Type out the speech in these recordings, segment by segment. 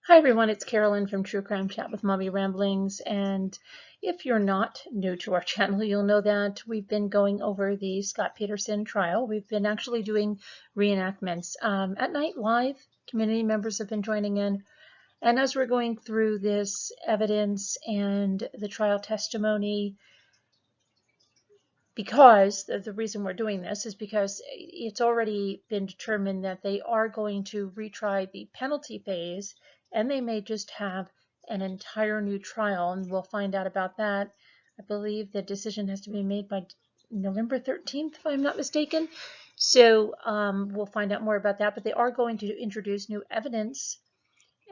Hi everyone, it's Carolyn from True Crime Chat with Mommy Ramblings, and if you're not new to our channel, you'll know that we've been going over the Scott Peterson trial. We've been actually doing reenactments at night live. Community members have been joining in, and as we're going through this evidence and the trial testimony, because the reason we're doing this is because it's already been determined that they are going to retry the penalty phase, and they may just have an entire new trial, and we'll find out about that. I believe the decision has to be made by November 13th, if I'm not mistaken. So we'll find out more about that, but they are going to introduce new evidence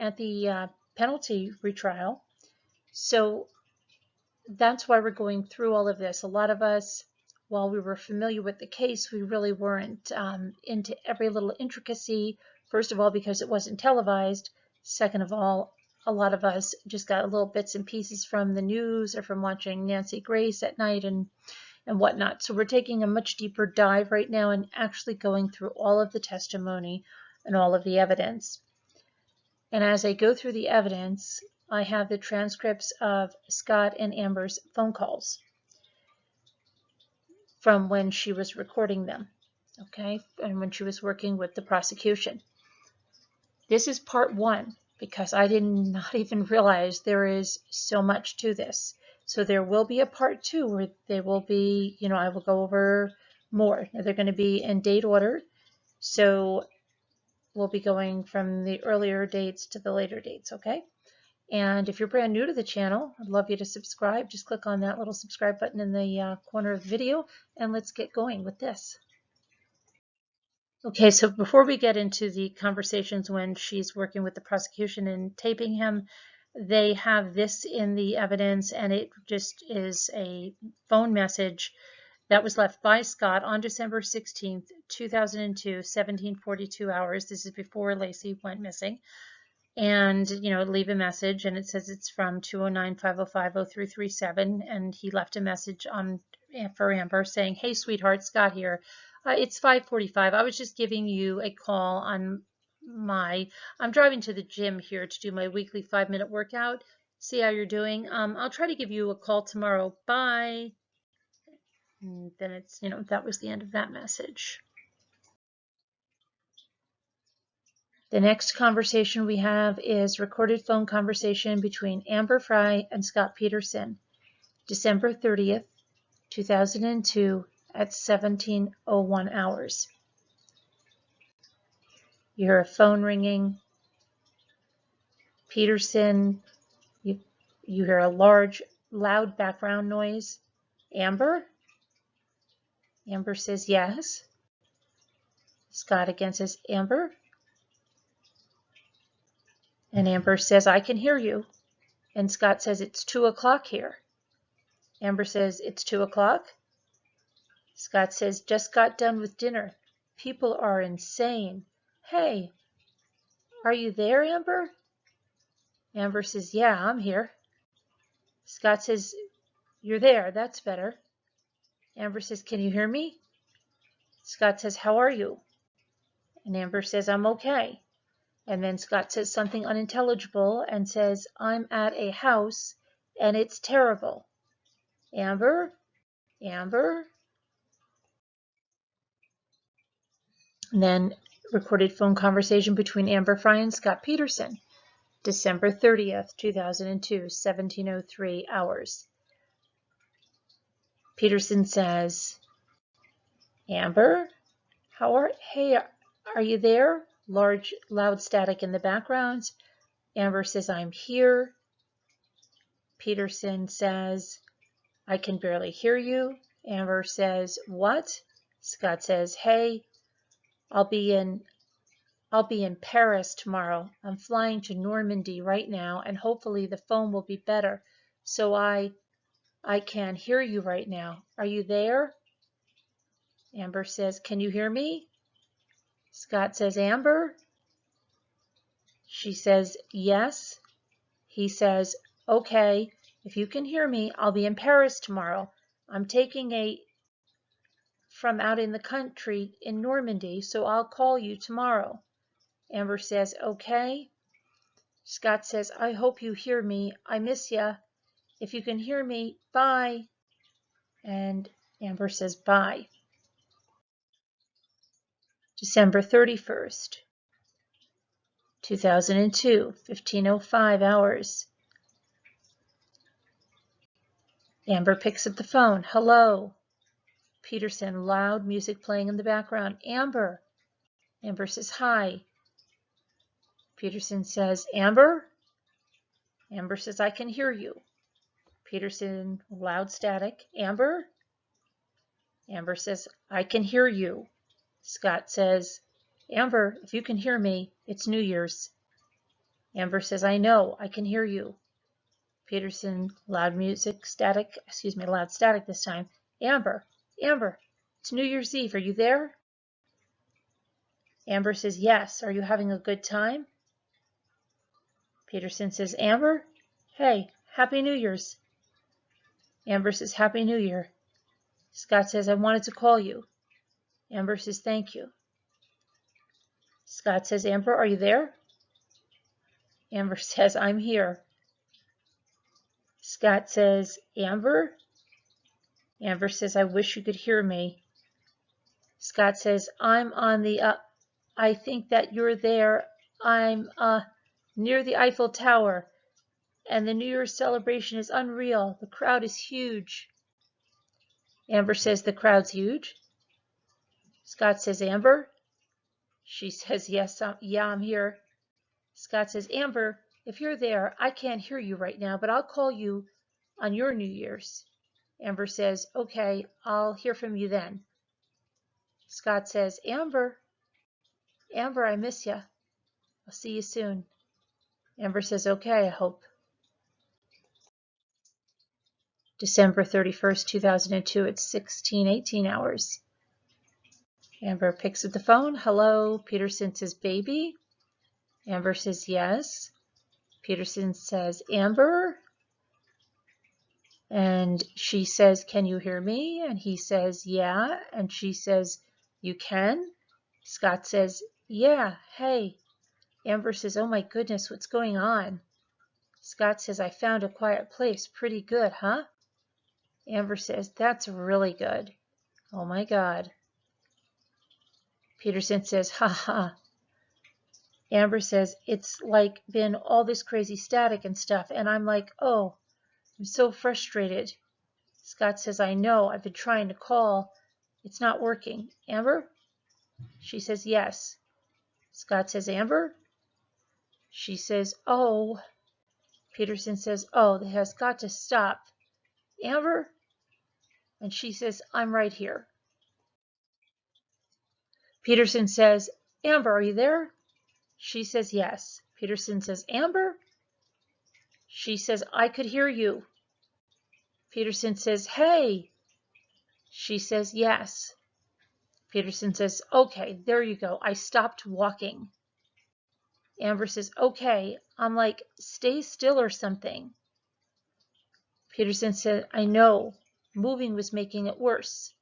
at the penalty retrial. So that's why we're going through all of this. A lot of us, while we were familiar with the case, we really weren't into every little intricacy. First of all, because it wasn't televised. Second of all, a lot of us just got little bits and pieces from the news or from watching Nancy Grace at night and whatnot. So we're taking a much deeper dive right now and actually going through all of the testimony and all of the evidence. And as I go through the evidence, I have the transcripts of Scott and Amber's phone calls from when she was recording them, okay, and when she was working with the prosecution. This is part one, because I did not even realize there is so much to this. So there will be a part two where they will be, I will go over more. They're going to be in date order. So we'll be going from the earlier dates to the later dates, okay? And if you're brand new to the channel, I'd love you to subscribe. Just click on that little subscribe button in the corner of the video, and let's get going with this. Okay, so before we get into the conversations when she's working with the prosecution and taping him, they have this in the evidence, and it just is a phone message that was left by Scott on December 16th, 2002, 17:42 hours. This is before Lacey went missing. And, leave a message, and it says it's from 209-505-0337, and he left a message for Amber saying, "Hey, sweetheart, Scott here. It's 5:45. I was just giving you a call on I'm driving to the gym here to do my weekly 5-minute workout. See how you're doing. I'll try to give you a call tomorrow. Bye." And then it's, that was the end of that message. The next conversation we have is recorded phone conversation between Amber Frey and Scott Peterson, December 30th, 2002 at 17:01 hours. You hear a phone ringing. Peterson, you hear a large, loud background noise. Amber? Amber says yes. Scott again says, "Amber?" And Amber says, "I can hear you." And Scott says, "It's 2 o'clock here." Amber says, "It's 2 o'clock?" Scott says, "Just got done with dinner. People are insane. Hey, are you there, Amber?" Amber says, "Yeah, I'm here." Scott says, "You're there. That's better." Amber says, "Can you hear me?" Scott says, "How are you?" And Amber says, "I'm okay." And then Scott says something unintelligible and says, "I'm at a house and it's terrible." Amber? Amber? And then recorded phone conversation between Amber Frey and Scott Peterson, December 30th, 2002, 17:03 hours. Peterson says, "Amber? Hey, are you there?" Large, loud static in the background. Amber says, "I'm here." Peterson says, "I can barely hear you." Amber says, "What?" Scott says, "Hey, I'll be in Paris tomorrow. I'm flying to Normandy right now, and hopefully the phone will be better. So I can hear you right now. Are you there?" Amber says, "Can you hear me?" Scott says, "Amber?" She says, "Yes." He says, "Okay, if you can hear me, I'll be in Paris tomorrow. I'm taking from out in the country in Normandy, so I'll call you tomorrow." Amber says, "Okay." Scott says, I hope you hear me. I miss ya. If you can hear me, bye. And Amber says, bye. December 31st, 2002, 15:05 hours. Amber picks up the phone. Hello. Peterson, loud music playing in the background. Amber. Amber says, hi. Peterson says, Amber? Amber says, I can hear you. Peterson, loud static. Amber? Amber says, I can hear you. Scott says, Amber, if you can hear me, it's New Year's. Amber says, I know, I can hear you. Peterson, loud static this time. Amber, Amber, it's New Year's Eve. Are you there? Amber says, yes. Are you having a good time? Peterson says, Amber, hey, Happy New Year's. Amber says, Happy New Year. Scott says, I wanted to call you. Amber says, thank you. Scott says, Amber, are you there? Amber says, I'm here. Scott says, Amber? Amber says, I wish you could hear me. Scott says, I'm on the, I think that you're there. I'm, near the Eiffel Tower, and the New Year's celebration is unreal. The crowd is huge. Amber says, the crowd's huge? Scott says, Amber? She says, yes, yeah, I'm here. Scott says, Amber, if you're there, I can't hear you right now, but I'll call you on your New Year's. Amber says, okay, I'll hear from you then. Scott says, Amber, Amber, I miss ya. I'll see you soon. Amber says, okay, I hope. December 31st, 2002, it's 16:18 hours. Amber picks up the phone. Hello. Peterson says, baby. Amber says, yes. Peterson says, Amber. And she says, can you hear me? And he says, yeah. And she says, you can? Scott says, yeah, hey. Amber says, oh my goodness, what's going on? Scott says, I found a quiet place. Pretty good, huh? Amber says, that's really good. Oh my God. Peterson says, ha ha. Amber says, it's like been all this crazy static and stuff. And I'm like, oh, I'm so frustrated. Scott says, I know, I've been trying to call. It's not working. Amber? She says, yes. Scott says, Amber? She says, oh. Peterson says, oh, that has got to stop. Amber? And she says, I'm right here. Peterson says, Amber, are you there? She says, yes. Peterson says, Amber? She says, I could hear you. Peterson says, hey. She says, yes. Peterson says, okay, there you go. I stopped walking. Amber says, okay. I'm like, stay still or something. Peterson said, I know. Moving was making it worse.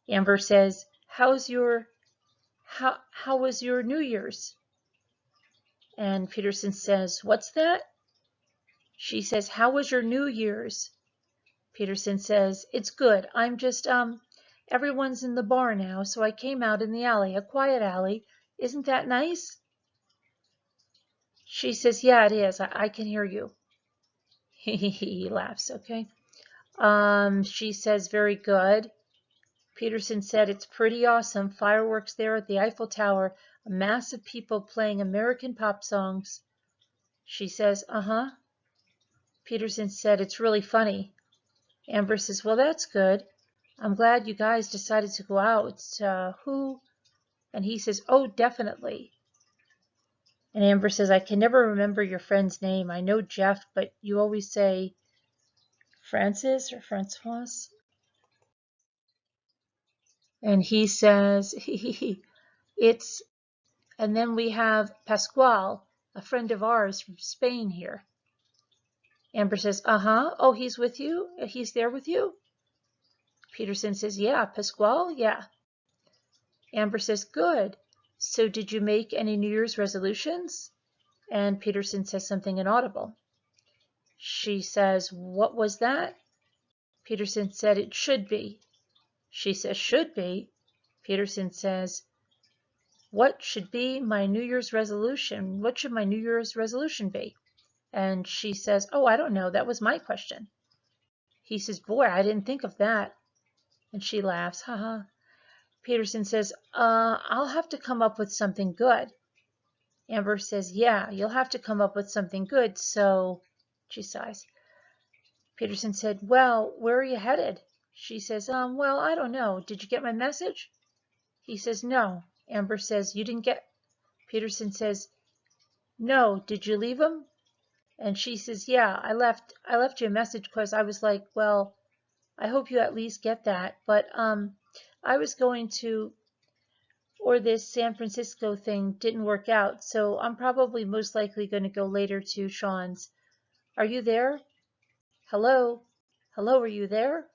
Amber says, how was your New Year's? And Peterson says, what's that? She says, how was your New Year's? Peterson says, it's good. I'm just, everyone's in the bar now, so I came out in the alley, a quiet alley. Isn't that nice? She says, yeah, it is. I can hear you. He laughs, okay. She says, very good. Peterson said, it's pretty awesome. Fireworks there at the Eiffel Tower, a mass of people playing American pop songs. She says, uh-huh. Peterson said, it's really funny. Amber says, well, that's good. I'm glad you guys decided to go out. Who? And he says, oh, definitely. And Amber says, I can never remember your friend's name. I know Jeff, but you always say Francis or Francois. And he says, it's, and then we have Pascual, a friend of ours from Spain here. Amber says, uh-huh. Oh, he's with you? He's there with you? Peterson says, yeah. Pascual? Yeah. Amber says, good. So did you make any New Year's resolutions? And Peterson says something inaudible. She says, "What was that?" Peterson said, "It should be." She says, "Should be?" Peterson says, "What should be my New Year's resolution? What should my New Year's resolution be?" And she says, "Oh, I don't know. That was my question." He says, "Boy, I didn't think of that." And she laughs, haha. Peterson says, I'll have to come up with something good." Amber says, "Yeah, you'll have to come up with something good, so," she sighs. Peterson said, "Well, where are you headed?" She says, well, I don't know. Did you get my message?" He says, "No." Amber says, "You didn't get..." Peterson says, "No, did you leave him?" And she says, "Yeah, I left you a message because I was like, well, I hope you at least get that. But I was going to, or this San Francisco thing didn't work out, so I'm probably most likely going to go later to Sean's. Are you there? Hello? Hello, are you there?"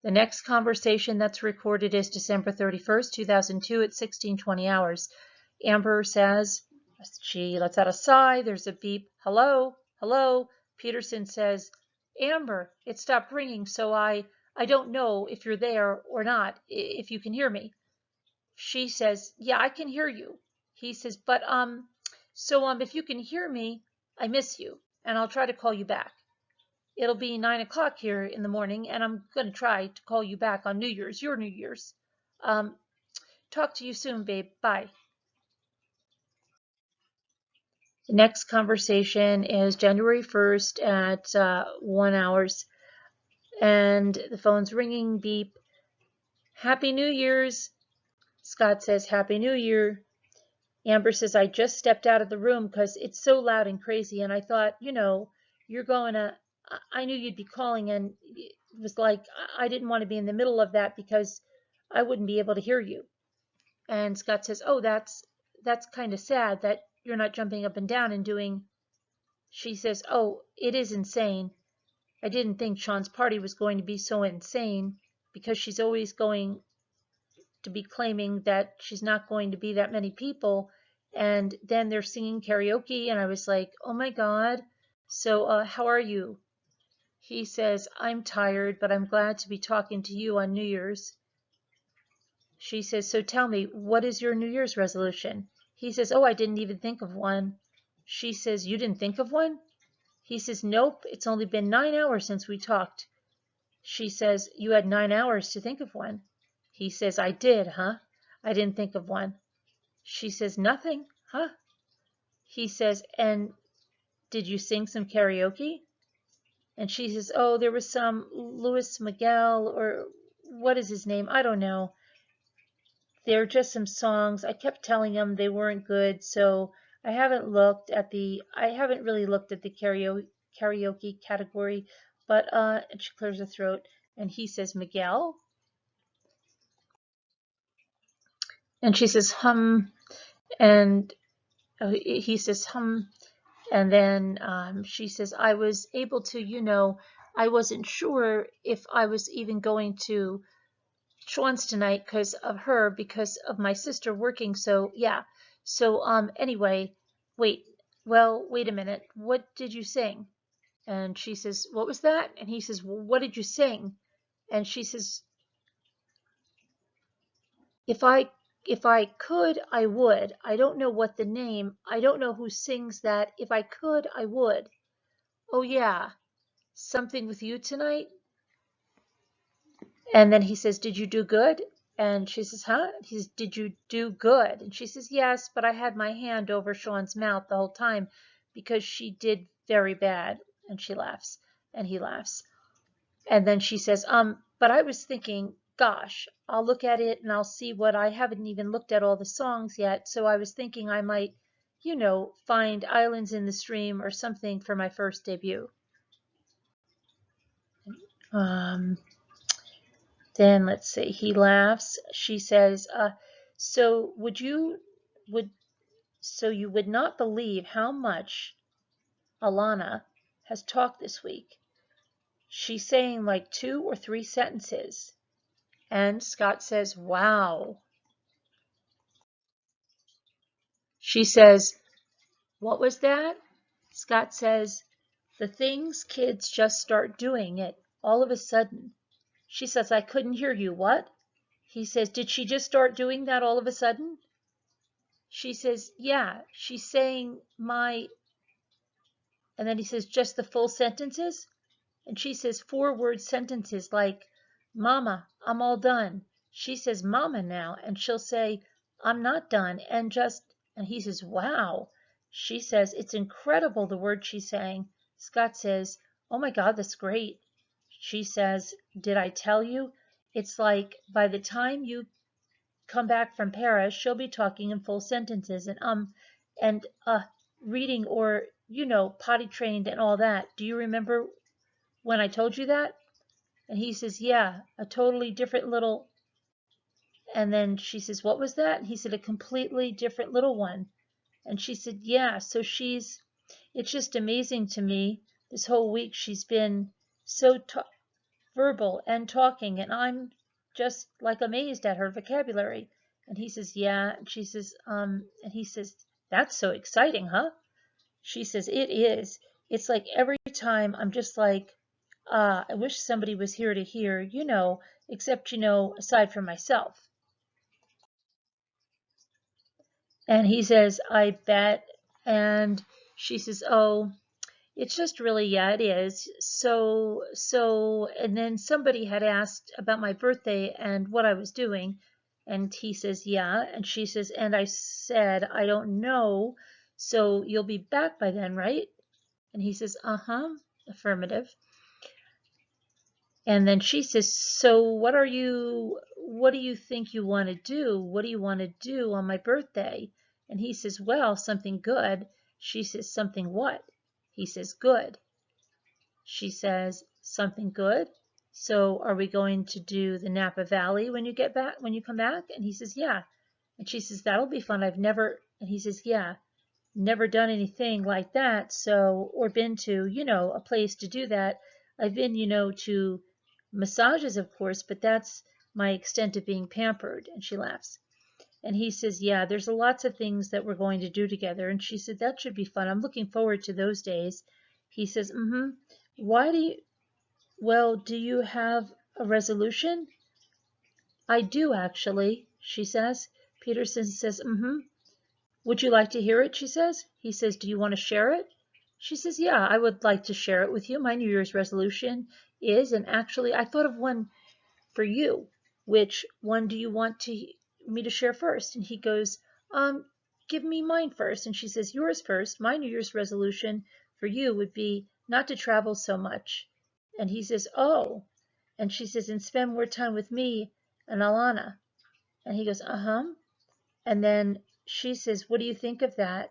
The next conversation that's recorded is December 31st, 2002 at 16:20 hours. Amber says, she lets out a sigh. There's a beep. "Hello? Hello?" Peterson says, "Amber, it stopped ringing, so I don't know if you're there or not, if you can hear me." She says, "Yeah, I can hear you." He says, "But, if you can hear me, I miss you, and I'll try to call you back. It'll be 9 o'clock here in the morning, and I'm going to try to call you back on New Year's, your New Year's. Talk to you soon, babe. Bye." The next conversation is January 1st at 1 hours, and the phone's ringing, beep. "Happy New Year's." Scott says, "Happy New Year." Amber says, "I just stepped out of the room because it's so loud and crazy, and I thought, you're going to, I knew you'd be calling, and it was like, I didn't want to be in the middle of that because I wouldn't be able to hear you." And Scott says, "Oh, that's kind of sad that you're not jumping up and down and doing..." She says, "Oh, it is insane. I didn't think Sean's party was going to be so insane because she's always going to be claiming that she's not going to be that many people, and then they're singing karaoke, and I was like, oh my God. So how are you?" He says, "I'm tired, but I'm glad to be talking to you on New Year's." She says, "So tell me, what is your New Year's resolution?" He says, "Oh, I didn't even think of one." She says, "You didn't think of one?" He says, "Nope, it's only been 9 hours since we talked." She says, "You had 9 hours to think of one." He says, "I did, huh? I didn't think of one." She says, "Nothing, huh?" He says, "And did you sing some karaoke?" And she says, "Oh, there was some Louis Miguel, or what is his name? I don't know. They're just some songs. I kept telling him they weren't good, so I haven't really looked at the karaoke category, but," and she clears her throat, and he says, "Miguel?" And she says, and he says, and then she says, "I was able to, I wasn't sure if I was even going to Sean's tonight because of my sister working, so yeah. So anyway, wait a minute, what did you sing?" And she says, "What was that?" And he says, "Well, what did you sing?" And she says, If I could, I would. I don't know what the name, I don't know who sings that. If I could, I would." "Oh yeah, something with you tonight?" And then he says, "Did you do good?" And she says, "Huh?" He says, "Did you do good?" And she says, "Yes, but I had my hand over Sean's mouth the whole time because she did very bad." And she laughs, and he laughs. And then she says, "But I was thinking, gosh, I'll look at it and I'll see what I haven't even looked at all the songs yet. So I was thinking I might, find Islands in the Stream or something for my first debut." Then let's see, he laughs. She says, so you would not believe how much Alana has talked this week. She's saying like 2 or 3 sentences." And Scott says, "Wow." She says, What was that? Scott says, the things kids just start doing it all of a sudden. She says, I couldn't hear you. What? He says, did she just start doing that all of a sudden? She says, yeah, she's saying my, and then he says, just the full sentences? And she says 4-word sentences like, Mama, I'm all done. She says, Mama now, and she'll say, I'm not done, and he says, wow. She says, it's incredible the word she's saying. Scott says, oh my God, that's great. She says, did I tell you? It's like by the time you come back from Paris, she'll be talking in full sentences and reading or, potty trained and all that. Do you remember when I told you that? And he says, yeah, a totally different little. And then she says, what was that? And he said, a completely different little one. And she said, yeah, it's just amazing to me. This whole week she's been so verbal and talking, and I'm just like amazed at her vocabulary. And he says, yeah. And she says, and he says, that's so exciting, huh? She says, it is. It's like every time I'm just like, I wish somebody was here to hear, except, aside from myself. And he says, I bet. And she says, oh, it's just really, yeah, it is. And then somebody had asked about my birthday and what I was doing. And he says, yeah. And she says, and I said, I don't know. So you'll be back by then, right? And he says, uh-huh, affirmative. And then she says, so what do you think you want to do? What do you want to do on my birthday? And he says, well, something good. She says, something what? He says, good. She says, something good? So are we going to do the Napa Valley when you come back? And he says, yeah. And she says, that'll be fun. And he says, yeah, never done anything like that. So, or been to, a place to do that. I've been, to massages, of course, but that's my extent of being pampered. And she laughs. And he says, yeah, there's lots of things that we're going to do together. And she said, that should be fun. I'm looking forward to those days. He says, mm-hmm. Do you have a resolution? I do, actually, she says. Peterson says, mm-hmm. Would you like to hear it? She says. He says, do you want to share it? She says, yeah, I would like to share it with you. My New Year's resolution is, and actually, I thought of one for you. Which one do you want me to share first? And he goes, give me mine first. And she says, yours first. My New Year's resolution for you would be not to travel so much. And he says, oh. And she says, and spend more time with me and Alana. And he goes, uh-huh. And then she says, what do you think of that?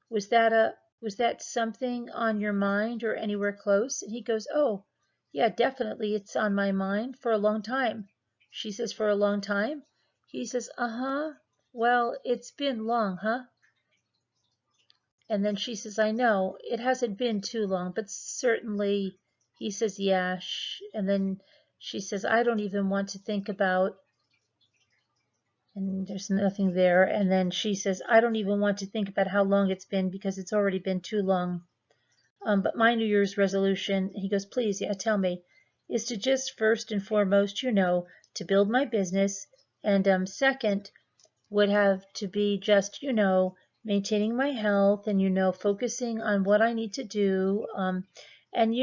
Was that something on your mind or anywhere close? And he goes, oh, yeah, definitely it's on my mind for a long time. She says, for a long time? He says, uh-huh. Well, it's been long, huh? And then she says, I know, it hasn't been too long, but certainly, he says, yeah. And then she says, I don't even want to think about, and there's nothing there. And then she says, I don't even want to think about how long it's been because it's already been too long. But my New Year's resolution, he goes, please, yeah, tell me, is to just first and foremost, to build my business. And second would have to be just, maintaining my health and, focusing on what I need to do. And,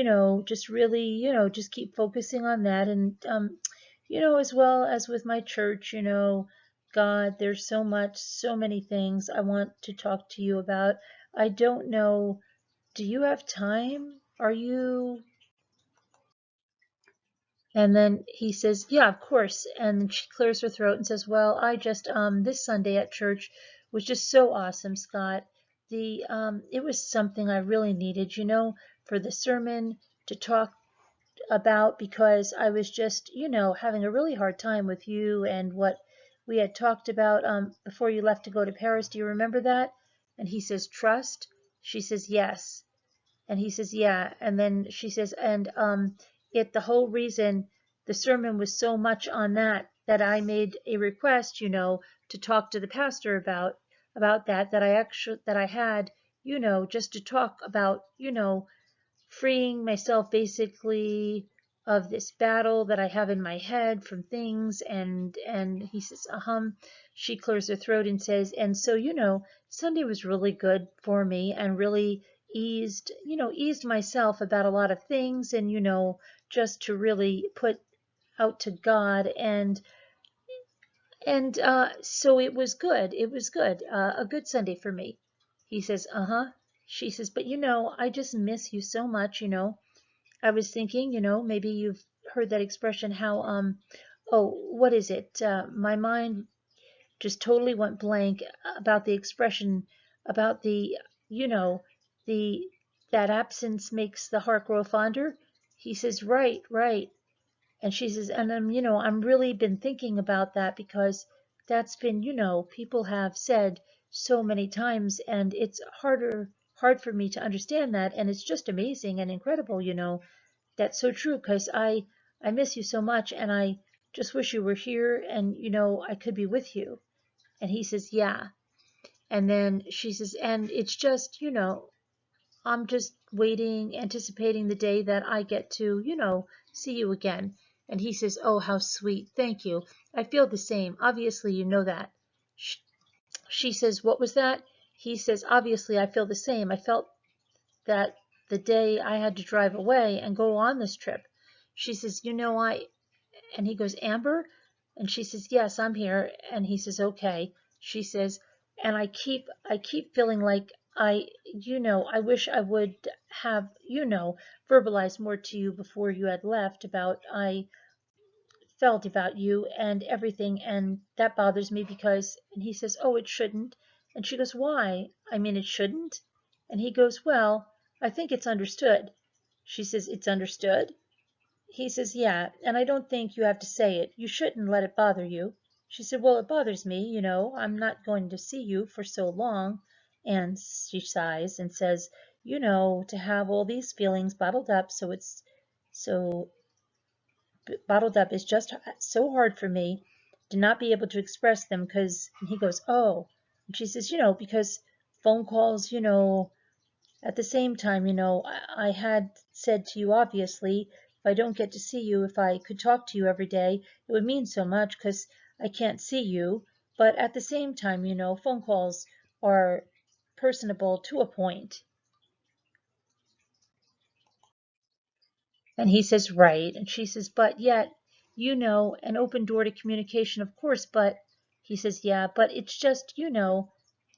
just really, just keep focusing on that. And, as well as with my church, God, there's so many things I want to talk to you about. I don't know. Do you have time? Are you? And then he says, yeah, of course. And she clears her throat and says, well, I just, this Sunday at church was just so awesome, Scott. It was something I really needed, for the sermon to talk about because I was just, having a really hard time with you and what we had talked about before you left to go to Paris. Do you remember that? And he says, trust. She says, yes. And he says, yeah. And then she says, and the whole reason the sermon was so much on that I made a request, to talk to the pastor about that I had just to talk about, freeing myself basically of this battle that I have in my head from things. And he says, she clears her throat and says, and so, Sunday was really good for me and really eased myself about a lot of things, and, just to really put out to God. And so it was good. It was good. A good Sunday for me. He says, She says, but I just miss you so much. I was thinking, maybe you've heard that expression, how, what is it? My mind just totally went blank about the expression, about you know, the, that absence makes the heart grow fonder. He says, right, right. And she says, and I'm really been thinking about that, because that's been, people have said so many times, and it's hard for me to understand that. And it's just amazing and incredible, that's so true, because I miss you so much, and I just wish you were here, and, I could be with you. And he says, yeah. And then she says, and it's just, I'm just waiting, anticipating the day that I get to, see you again. And he says, oh, how sweet. Thank you. I feel the same. Obviously, you know that. She says, what was that? He says, obviously, I feel the same. I felt that the day I had to drive away and go on this trip. She says, and he goes, Amber? And she says, yes, I'm here. And he says, okay. She says, and I keep feeling like I wish I would have, verbalized more to you before you had left about I felt about you and everything. And that bothers me because, and he says, oh, it shouldn't. And she goes, why? I mean, it shouldn't. And he goes, well, I think it's understood. She says, it's understood? He says, yeah, and I don't think you have to say it. You shouldn't let it bother you. She said, well, it bothers me, I'm not going to see you for so long. And she sighs and says, to have all these feelings bottled up, so bottled up is just so hard for me to not be able to express them, because, and he goes, oh. And she says, because phone calls, at the same time, I had said to you, obviously, if I don't get to see you, if I could talk to you every day, it would mean so much, because I can't see you. But at the same time, phone calls are personable to a point. And he says, right. And she says, but yet, an open door to communication, of course. But he says, yeah, but it's just,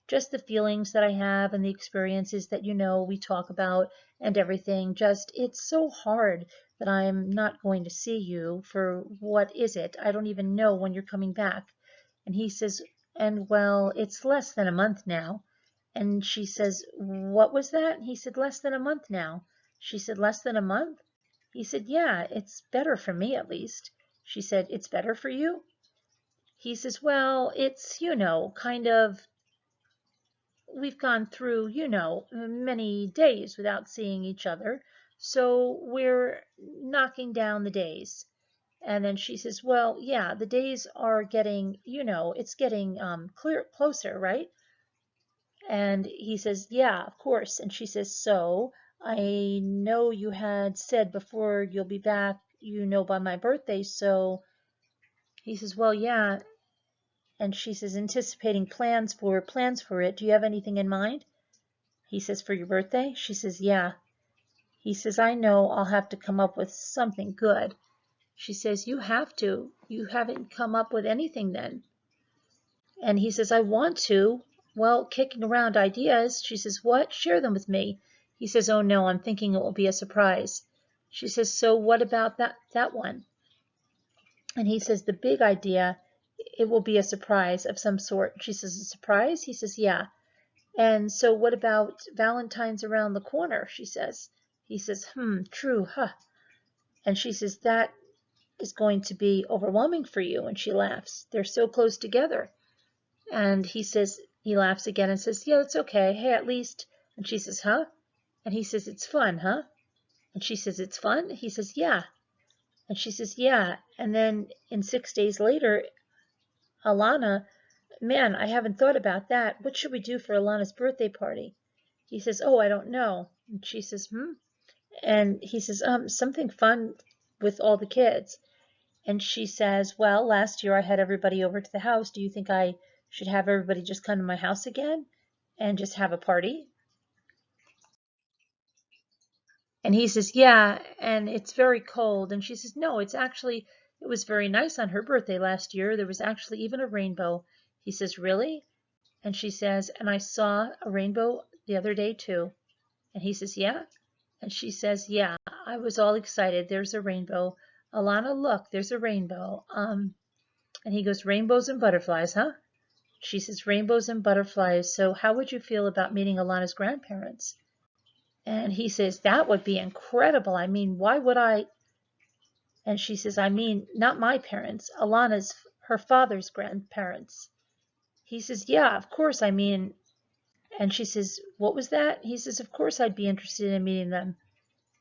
just the feelings that I have and the experiences that, we talk about and everything. Just, it's so hard that I'm not going to see you for, what is it? I don't even know when you're coming back. And he says, and well, it's less than a month now. And she says, what was that? And he said, less than a month now. She said, less than a month? He said, yeah, it's better for me at least. She said, it's better for you? He says, well, it's, kind of, we've gone through, many days without seeing each other, so we're knocking down the days. And then she says, well, yeah, the days are getting, it's getting closer, right? And he says, yeah, of course. And she says, so I know you had said before you'll be back, by my birthday. So he says, well, yeah. And she says, anticipating plans for it. Do you have anything in mind? He says, for your birthday? She says, yeah. He says, I know I'll have to come up with something good. She says, you have to. You haven't come up with anything then. And he says, I want to. Well, kicking around ideas. She says, what? Share them with me. He says, oh no, I'm thinking it will be a surprise. She says, so what about that one? And he says, the big idea, it will be a surprise of some sort. She says, a surprise? He says, yeah. And so what about Valentine's around the corner? She says. He says, true, huh? And she says, that is going to be overwhelming for you. And she laughs. They're so close together. And he says, he laughs again and says, yeah, it's okay. Hey, at least. And she says, huh? And he says, it's fun, huh? And she says, it's fun? He says, yeah. And she says, yeah. And then 6 days later, Alana, man, I haven't thought about that. What should we do for Alana's birthday party? He says, oh, I don't know. And she says, And he says, something fun with all the kids. And she says, well, last year I had everybody over to the house. Do you think I should have everybody just come to my house again and just have a party? And he says, yeah, and it's very cold. And she says, no, it was very nice on her birthday last year. There was actually even a rainbow. He says, really? And she says, and I saw a rainbow the other day too. And he says, yeah? And she says, yeah, I was all excited. There's a rainbow. Alana, look, there's a rainbow. And he goes, rainbows and butterflies, huh? She says, rainbows and butterflies. So how would you feel about meeting Alana's grandparents? And he says, that would be incredible. I mean, why would I? And she says, I mean, not my parents, her father's grandparents. He says, yeah, of course. I mean, and she says, what was that? He says, of course I'd be interested in meeting them.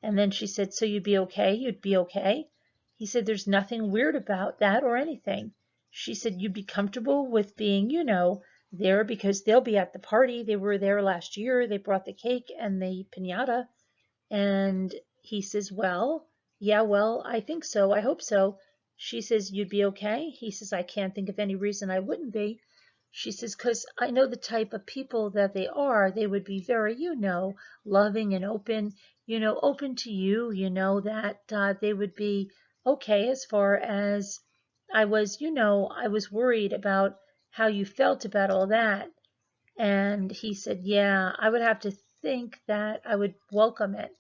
And then she said, so you'd be okay? You'd be okay? He said, there's nothing weird about that or anything. She said, you'd be comfortable with being, there because they'll be at the party. They were there last year. They brought the cake and the piñata. And he says, well, yeah, well, I think so. I hope so. She says, you'd be okay? He says, I can't think of any reason I wouldn't be. She says, because I know the type of people that they are. They would be very, loving and open, open to you, that they would be okay as far as I was worried about how you felt about all that. And he said, yeah, I would have to think that I would welcome it.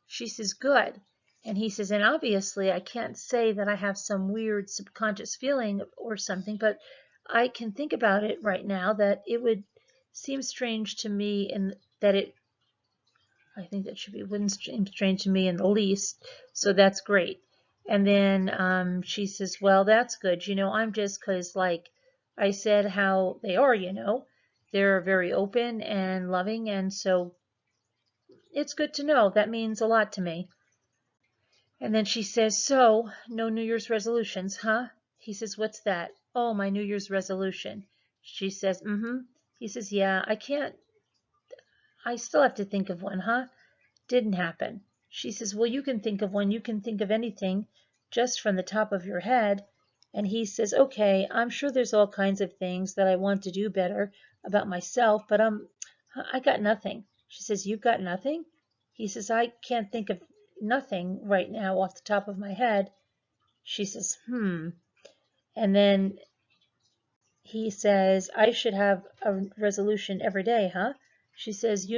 She says, good. And he says, and obviously I can't say that I have some weird subconscious feeling or something, but I can think about it right now that it would seem strange to me and that I think that wouldn't seem strange to me in the least. So that's great. And then she says, well, that's good. I'm just because like I said how they are, they're very open and loving. And so it's good to know. That means a lot to me. And then she says, so no New Year's resolutions, huh? He says, what's that? Oh, my New Year's resolution. She says, mm-hmm. He says, yeah, I still have to think of one, huh? Didn't happen. She says, well, you can think of one. You can think of anything just from the top of your head. And he says, okay, I'm sure there's all kinds of things that I want to do better about myself, but I got nothing. She says, you've got nothing? He says, I can't think of nothing right now off the top of my head. She says, And then he says, I should have a resolution every day, huh? She says,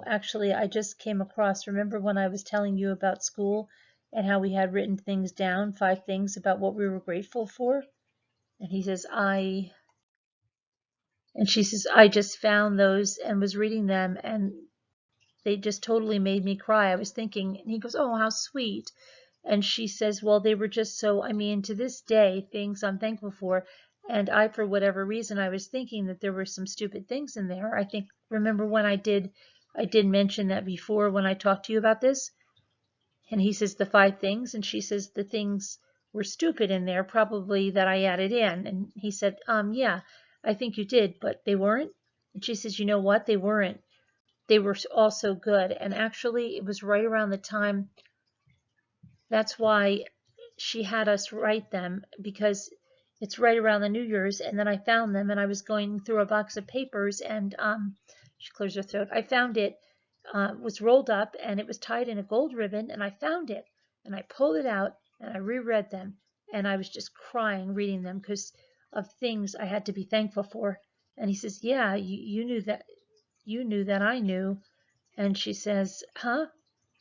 actually, I just came across, remember when I was telling you about school and how we had written things down, 5 things about what we were grateful for? And he says, and she says, I just found those and was reading them and they just totally made me cry. I was thinking, and he goes, oh, how sweet. And she says, well, they were just so, I mean, to this day, things I'm thankful for. And for whatever reason, I was thinking that there were some stupid things in there. I think, remember when I did mention that before when I talked to you about this? And he says the 5 things, and she says the things were stupid in there, probably that I added in. And he said, yeah, I think you did, but they weren't. And she says, you know what? They weren't. They were also good. And actually, it was right around the time. That's why she had us write them, because it's right around the New Year's. And then I found them, and I was going through a box of papers, and she clears her throat. I found it was rolled up, and it was tied in a gold ribbon, and I found it, and I pulled it out, and I reread them, and I was just crying reading them because of things I had to be thankful for. And he says, yeah, you knew that. You knew that I knew. And she says, huh?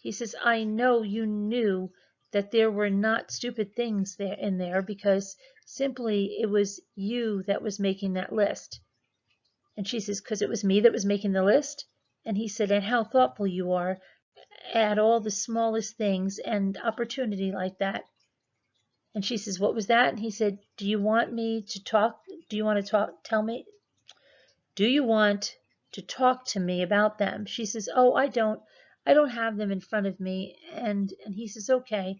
He says, I know you knew that there were not stupid things there in there because simply it was you that was making that list. And she says, because it was me that was making the list? And he said, and how thoughtful you are at all the smallest things and opportunity like that. And she says, what was that? And he said, do you want me to talk? Do you want to talk? Tell me. Do you want to talk to me about them? She says, oh, I don't have them in front of me. And he says, okay.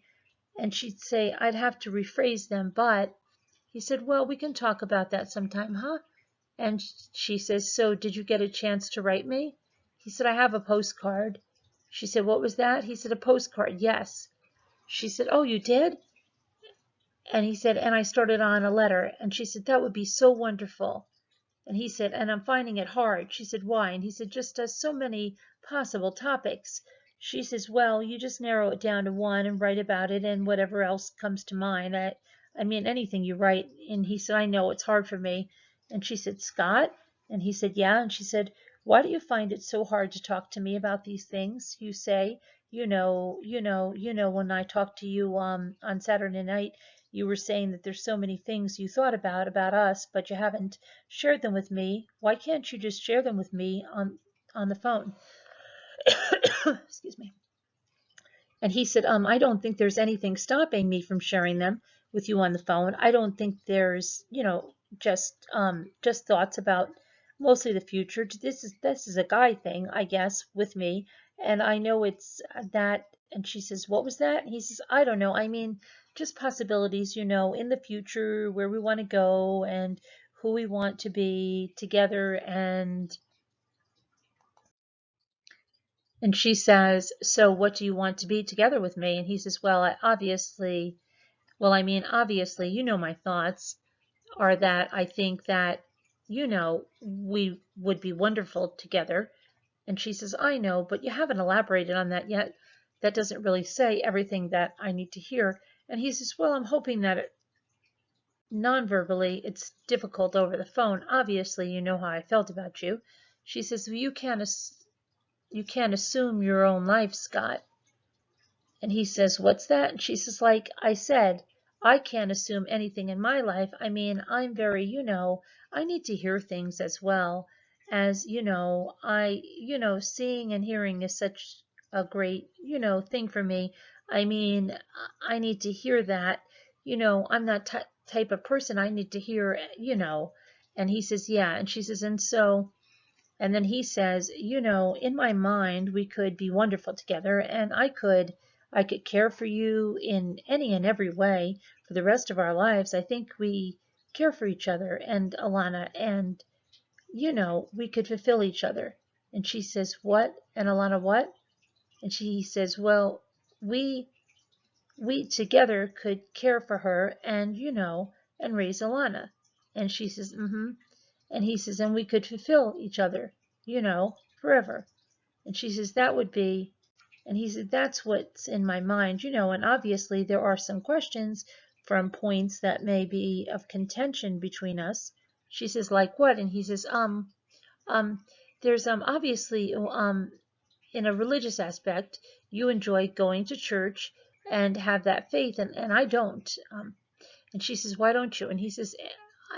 And she'd say, I'd have to rephrase them, but he said, well, we can talk about that sometime, huh? And she says, so did you get a chance to write me? He said, I have a postcard. She said, what was that? He said, a postcard. Yes. She said, oh, you did? And he said, and I started on a letter. And she said, that would be so wonderful. And he said, and I'm finding it hard. She said, why? And he said, just so many possible topics. She says, well, you just narrow it down to one and write about it and whatever else comes to mind. I mean, anything you write. And he said, I know it's hard for me. And she said, Scott? And he said, yeah. And she said, why do you find it so hard to talk to me about these things? You say, when I talked to you on Saturday night, you were saying that there's so many things you thought about us, but you haven't shared them with me. Why can't you just share them with me on the phone? Excuse me. And he said, I don't think there's anything stopping me from sharing them with you on the phone. I don't think there's, just thoughts about mostly the future. This is a guy thing, I guess, with me. And I know it's that. And she says, what was that? And he says, I don't know. I mean, just possibilities, in the future, where we want to go and who we want to be together. And she says, so what do you want to be together with me? And he says, well, obviously, my thoughts are that I think that, we would be wonderful together. And she says, I know, but you haven't elaborated on that yet. That doesn't really say everything that I need to hear. And he says, well, I'm hoping that non-verbally it's difficult over the phone. Obviously, you know how I felt about you. She says, well, you can't assume your own life, Scott. And he says, what's that? And she says, like I said, I can't assume anything in my life. I mean, I'm very, I need to hear things as well as, seeing and hearing is such a great, thing for me. I mean, I need to hear that, I'm that type of person. I need to hear, And he says, yeah. And she says, and then he says, in my mind, we could be wonderful together, and I could care for you in any and every way for the rest of our lives. I think we care for each other and Alana, and, we could fulfill each other. And she says, what? And Alana, what? And she says, well, we, we together could care for her and, and raise Alana. And she says, mm-hmm. And he says, and we could fulfill each other, forever. And she says, that would be, and he said, that's what's in my mind, and obviously there are some questions from points that may be of contention between us. She says, like what? And he says, um, there's obviously in a religious aspect, you enjoy going to church and have that faith, and I don't. And she says, why don't you? And he says,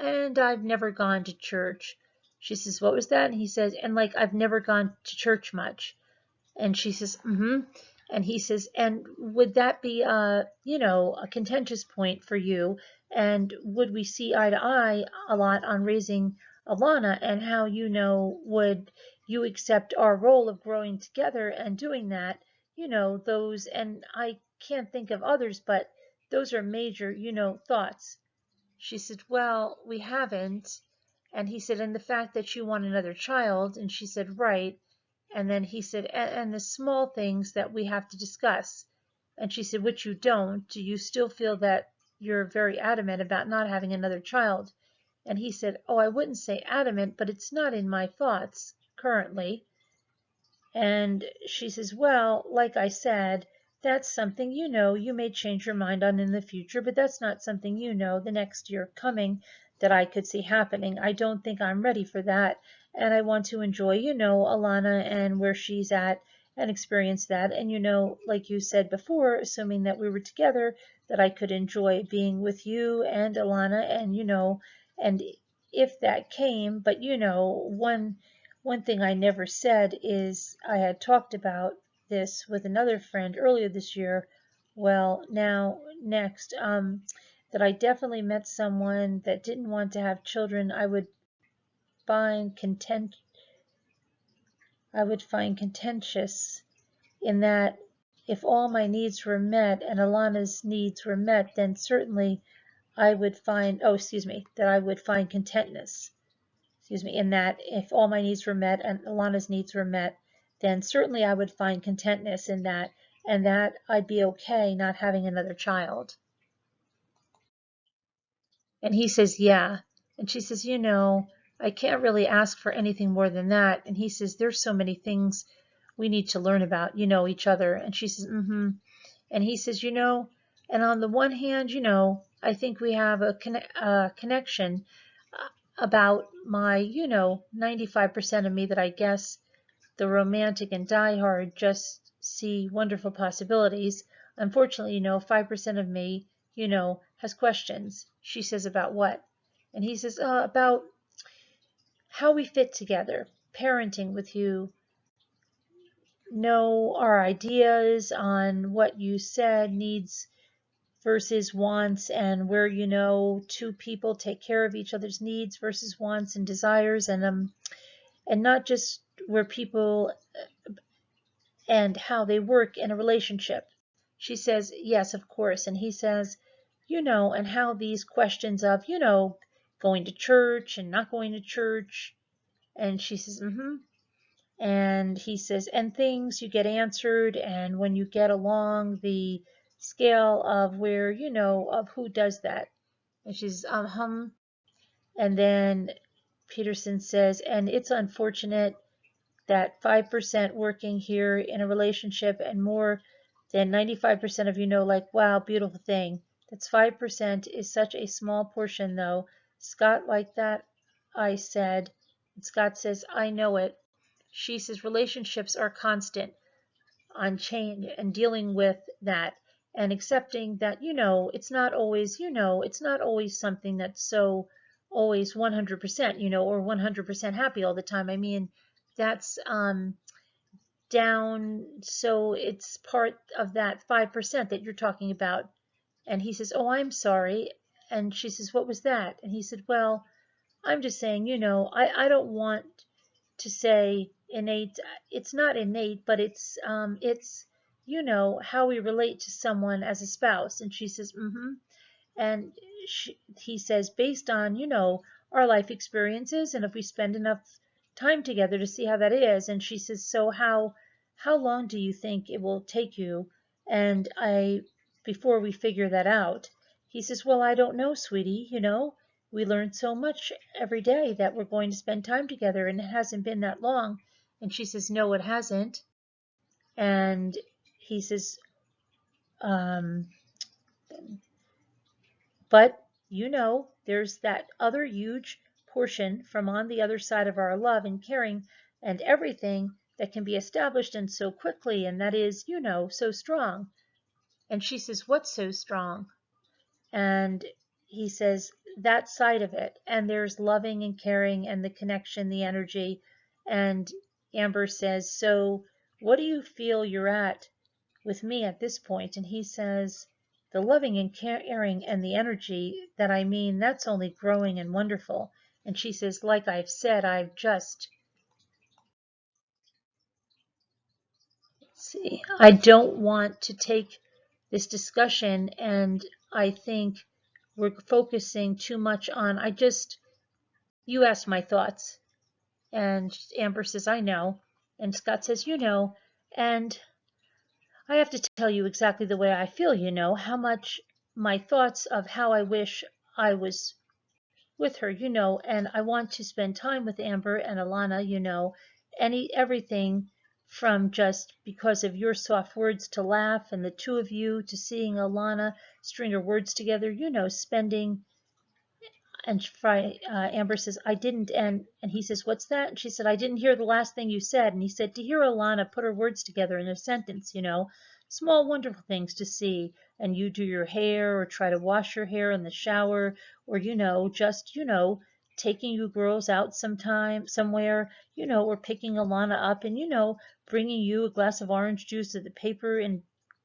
and I've never gone to church. She says, what was that? And he says, and like I've never gone to church much. And she says, mm-hmm. And he says, and would that be a contentious point for you? And would we see eye to eye a lot on raising Alana, and how, would you accept our role of growing together and doing that? Those, and I can't think of others, but those are major, thoughts. She said, well, we haven't. And he said, and the fact that you want another child. And she said, right. And then he said, and the small things that we have to discuss. And she said, which you don't. Do you still feel that you're very adamant about not having another child? And he said, oh, I wouldn't say adamant, but it's not in my thoughts currently. And she says, well, like I said, that's something you may change your mind on in the future, but that's not something the next year coming that I could see happening. I don't think I'm ready for that. And I want to enjoy, Alana and where she's at and experience that. And, like you said before, assuming that we were together, that I could enjoy being with you and Alana and, and if that came, but, one thing I never said is I had talked about this with another friend earlier this year. Well, now, next, that I definitely met someone that didn't want to have children. Find content, I would find contentious in that if all my needs were met and Alana's needs were met, then certainly I would find, that I would find contentness. In that if all my needs were met and Alana's needs were met, then certainly I would find contentness in that, and that I'd be okay not having another child. And he says, yeah. And she says, I can't really ask for anything more than that. And he says, there's so many things we need to learn about, each other. And she says, mm-hmm. And he says, and on the one hand, I think we have a connection about my, 95% of me that I guess the romantic and diehard just see wonderful possibilities. Unfortunately, 5% of me, has questions. She says, about what? And he says, about how we fit together, parenting with you, know our ideas on what you said, needs versus wants, and where two people take care of each other's needs versus wants and desires, and not just where people and how they work in a relationship. She says, yes, of course. And he says, and how these questions of, going to church and not going to church. And she says, mm-hmm. And he says, and things you get answered, and when you get along the scale of where, of who does that. And she's, And then Peterson says, and it's unfortunate that 5% working here in a relationship and more than 95% of like, wow, beautiful thing. That's 5% is such a small portion though. Scott, like that, I said. And Scott says, I know it. She says relationships are constant on change and dealing with that and accepting that, it's not always, it's not always something that's so always 100%, or 100% happy all the time. I mean, that's down, so it's part of that 5% that you're talking about. And he says, oh, I'm sorry. And she says, what was that? And he said, well, I'm just saying, I don't want to say innate. It's not innate, but it's how we relate to someone as a spouse. And she says, mm-hmm. And he says, based on, our life experiences, and if we spend enough time together to see how that is. And she says, so how long do you think it will take you and I before we figure that out? He says, well, I don't know, sweetie. We learn so much every day that we're going to spend time together, and it hasn't been that long. And she says, no, it hasn't. And he says, um, but there's that other huge portion from on the other side of our love and caring and everything that can be established and so quickly, and that is, so strong. And she says, what's so strong? And he says, that side of it. And there's loving and caring and the connection, the energy. And Amber says, so what do you feel you're at with me at this point? And he says, the loving and caring and the energy that I mean, that's only growing and wonderful. And she says, like I've said, I don't want to take this discussion, and I think we're focusing too much on, you asked my thoughts. And Amber says, I know. And Scott says, and I have to tell you exactly the way I feel, how much my thoughts of how I wish I was with her, and I want to spend time with Amber and Alana, everything from just because of your soft words to laugh and the two of you to seeing Alana string her words together, spending. And Amber says, I didn't. And he says, what's that? And she said, I didn't hear the last thing you said. And he said, to hear Alana put her words together in a sentence, small, wonderful things to see. And you do your hair or try to wash your hair in the shower, or, just, taking you girls out sometime, somewhere, or picking Alana up and, bringing you a glass of orange juice or the paper and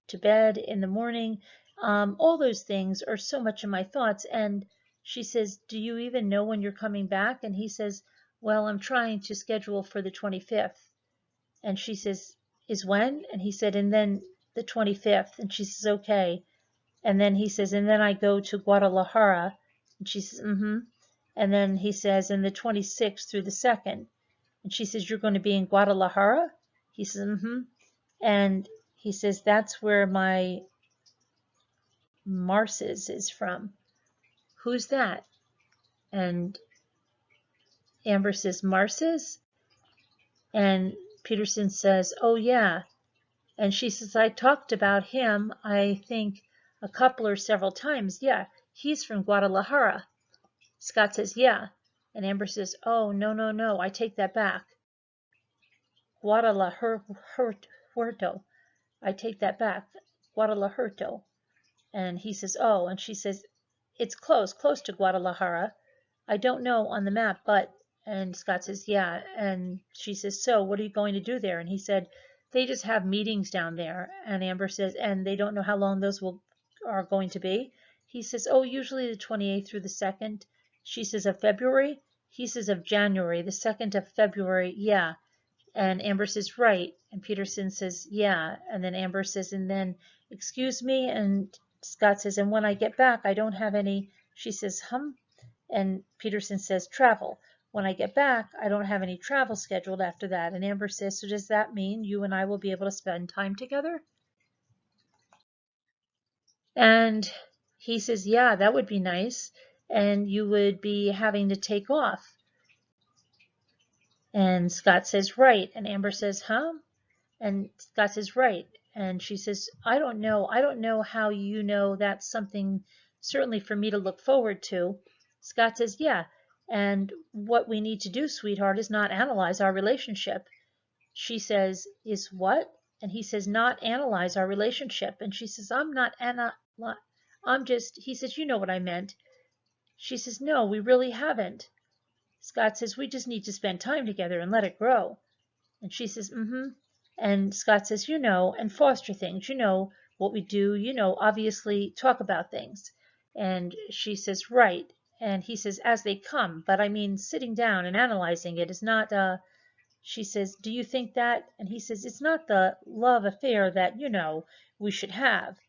to bed in the morning. All those things are so much in my thoughts. And she says, do you even know when you're coming back? And he says, well, I'm trying to schedule for the 25th. And she says, is when? And he said, and then the 25th. And she says, okay. And then he says, and then I go to Guadalajara. And she says, mm-hmm. And then he says, and the 26th through the 2nd. And she says, you're going to be in Guadalajara? He says, mm-hmm. And he says, that's where my Marses is from. Who's that? And Amber says, Marses? And Peterson says, oh yeah. And she says, I talked about him, I think, a couple or several times. Yeah, he's from Guadalajara. Scott says, yeah. And Amber says, oh, no, no, no, I take that back. Guadalajara. I take that back. Guadalajara. And he says, oh. And she says, it's close to Guadalajara. I don't know on the map, but, and Scott says, yeah. And she says, so what are you going to do there? And he said, they just have meetings down there. And Amber says, and they don't know how long those are going to be. He says, oh, usually the 28th through the 2nd. She says, of February? He says, of January, the 2nd of February, yeah. And Amber says, right. And Peterson says, yeah. And then Amber says, and then, excuse me. And Scott says, and when I get back, I don't have any. She says, And Peterson says, travel. When I get back, I don't have any travel scheduled after that. And Amber says, so does that mean you and I will be able to spend time together? And he says, yeah, that would be nice. And you would be having to take off. And Scott says, right. And Amber says, And Scott says, right. And she says, I don't know how you know that's something certainly for me to look forward to. Scott says, yeah. And what we need to do, sweetheart, is not analyze our relationship. She says, is what? And he says, not analyze our relationship. And she says, he says, you know what I meant. She says, no, we really haven't. Scott says, we just need to spend time together and let it grow. And she says, mm-hmm. And Scott says, and foster things, what we do, obviously talk about things. And she says, right. And he says, as they come. But I mean, sitting down and analyzing it is not, she says, do you think that? And he says, it's not the love affair that, we should have.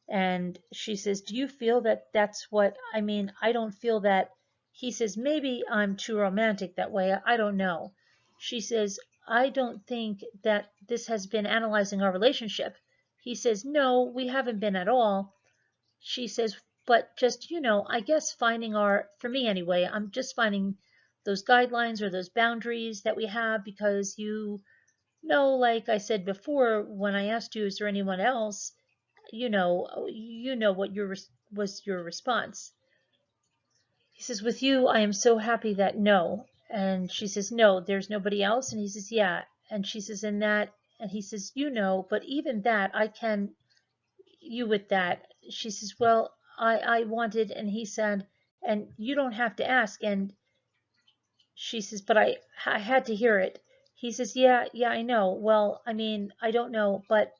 And she says, do you feel that that's what, I don't feel that. He says, maybe I'm too romantic that way. I don't know. She says, I don't think that this has been analyzing our relationship. He says, no, we haven't been at all. She says, but just, I guess for me anyway, I'm just finding those guidelines or those boundaries that we have because like I said before, when I asked you, is there anyone else, what was your response. He says, with you, I am so happy that no. And she says, no, there's nobody else. And he says, yeah. And she says, and he says, but even that, I can, with that. She says, well, I wanted, and he said, and you don't have to ask. And she says, but I had to hear it. He says, yeah, I know. Well, I don't know, but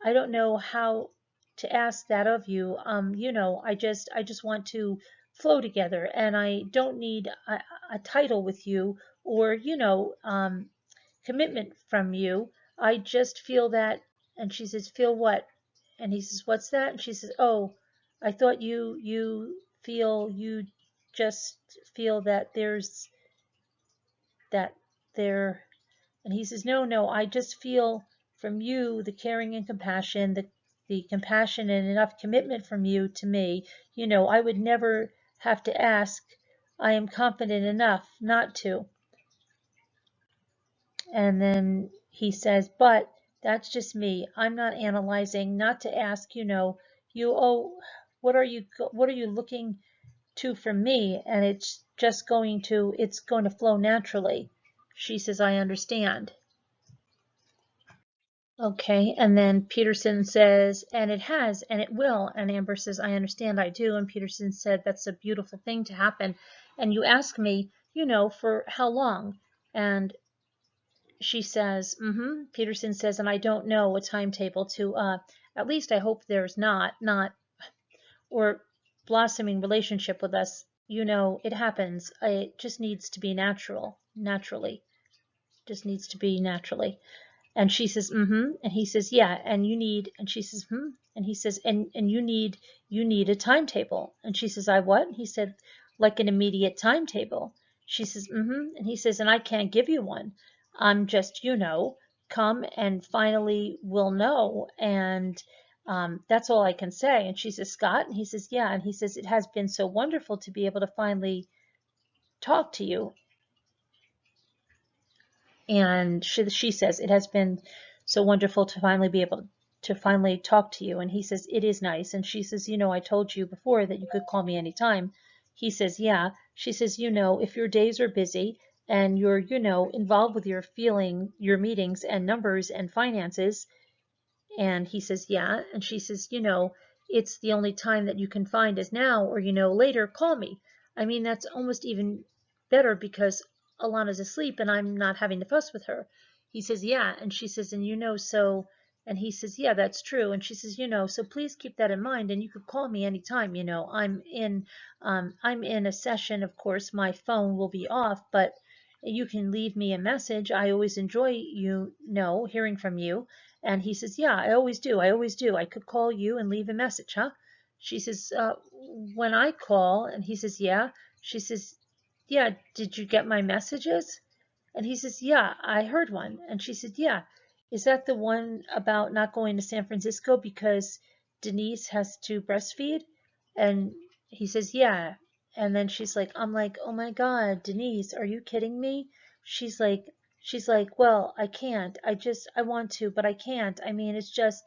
I don't know how to ask that of you. I just want to flow together, and I don't need a title with you or, commitment from you. I just feel that. And she says, feel what? And he says, what's that? And she says, oh, I thought you just feel that there. And he says, no, I just feel from you the caring and compassion, the compassion and enough commitment from you to me. I would never have to ask. I am confident enough not to. And then he says, but that's just me. I'm not analyzing, not to ask, what are you looking to from me? And it's going to flow naturally. She says, I understand. Okay, and then Peterson says, and it has, and it will. And Amber says, I understand, I do. And Peterson said, that's a beautiful thing to happen. And you ask me, for how long? And she says, Peterson says, and I don't know a timetable to, at least I hope there's not, or blossoming relationship with us. It happens. It just needs to be naturally. Just needs to be naturally. And she says, and he says, yeah, and you need, and she says, and he says, and you need a timetable. And she says, I what? And he said, like an immediate timetable. She says, and he says, and I can't give you one. I'm just, come and finally we'll know. And that's all I can say. And she says, Scott? And he says, yeah. And he says, it has been so wonderful to be able to finally talk to you. And she says, it has been so wonderful to finally be able to finally talk to you. And he says, it is nice. And she says, I told you before that you could call me anytime. He says, yeah. She says, if your days are busy and you're, involved with your meetings and numbers and finances. And he says, yeah. And she says, it's the only time that you can find is now, or, later, call me. I mean, that's almost even better because Alana's asleep and I'm not having to fuss with her. He says, yeah. And she says, and so, and he says, yeah, that's true. And she says, so please keep that in mind. And you could call me anytime, I'm in a session. Of course, my phone will be off, but you can leave me a message. I always enjoy, hearing from you. And he says, yeah, I always do. I always do. I could call you and leave a message, huh? She says, when I call, and he says, yeah. She says, yeah, did you get my messages? And he says, yeah, I heard one. And she said, yeah, is that the one about not going to San Francisco because Denise has to breastfeed? And he says, yeah. And then I'm like, oh my God, Denise, are you kidding me? She's like, well, I can't. I want to, but I can't. I mean, it's just,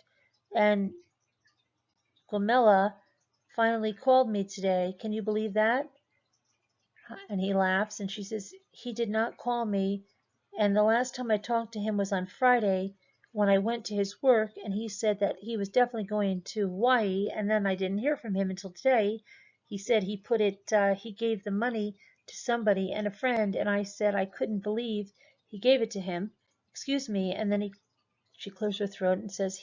and Glamella finally called me today. Can you believe that? And he laughs, and she says, he did not call me. And the last time I talked to him was on Friday when I went to his work, and he said that he was definitely going to Hawaii, and then I didn't hear from him until today. He said he gave the money to somebody and a friend, and I said I couldn't believe he gave it to him. Excuse me. And then she clears her throat and says,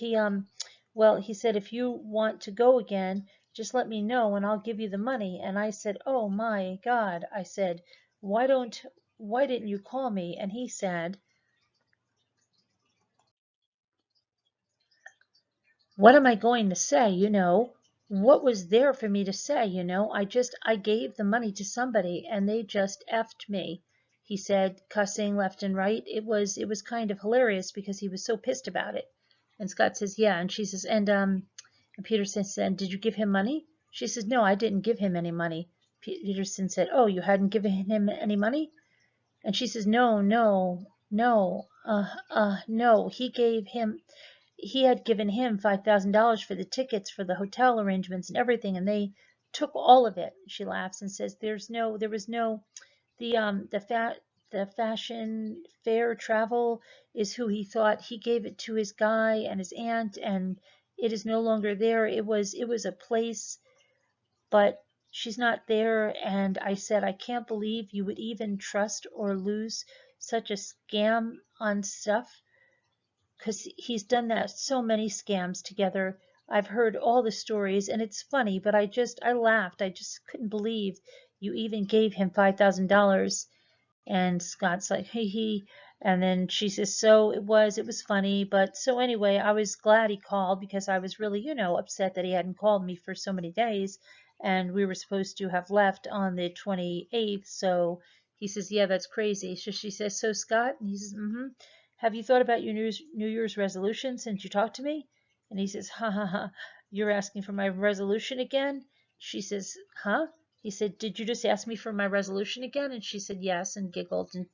well, he said, if you want to go again, just let me know and I'll give you the money. And I said, oh my God. I said, why didn't you call me? And he said, what am I going to say? What was there for me to say? I gave the money to somebody and they just effed me. He said, cussing left and right. It was kind of hilarious because he was so pissed about it. And Scott says, yeah. And she says, and Peterson said, did you give him money? She says, no, I didn't give him any money. Peterson said, oh, you hadn't given him any money? And she says, no, no, no, no. He had given him $5,000 for the tickets for the hotel arrangements and everything, and they took all of it. She laughs and says, there was no, the fashion fair travel is who he thought. He gave it to his guy and his aunt, and it is no longer there. It was a place, but she's not there. And I said, I can't believe you would even trust or lose such a scam on stuff, because he's done that so many scams together. I've heard all the stories and it's funny, but I laughed. I just couldn't believe you even gave him $5,000. And Scott's like, hee hee. And then she says, so it was funny. But so anyway, I was glad he called because I was really, upset that he hadn't called me for so many days. And we were supposed to have left on the 28th. So he says, yeah, that's crazy. So she says, so Scott? And he says, mm-hmm. Have you thought about your New Year's resolution since you talked to me? And he says, ha ha ha, you're asking for my resolution again? She says, huh? He said, did you just ask me for my resolution again? And she said, yes, and giggled. And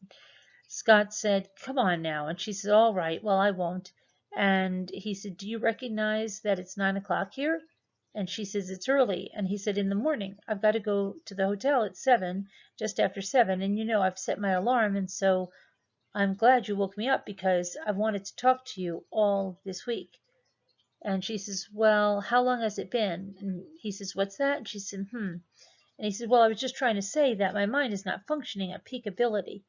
Scott said, come on now. And she said, all right, well, I won't. And he said, do you recognize that it's 9 o'clock here? And she says, it's early. And he said, in the morning, I've got to go to the hotel at 7, just after 7. And I've set my alarm. And so I'm glad you woke me up because I've wanted to talk to you all this week. And she says, well, how long has it been? And he says, what's that? And she said, And he said, well, I was just trying to say that my mind is not functioning at peak ability.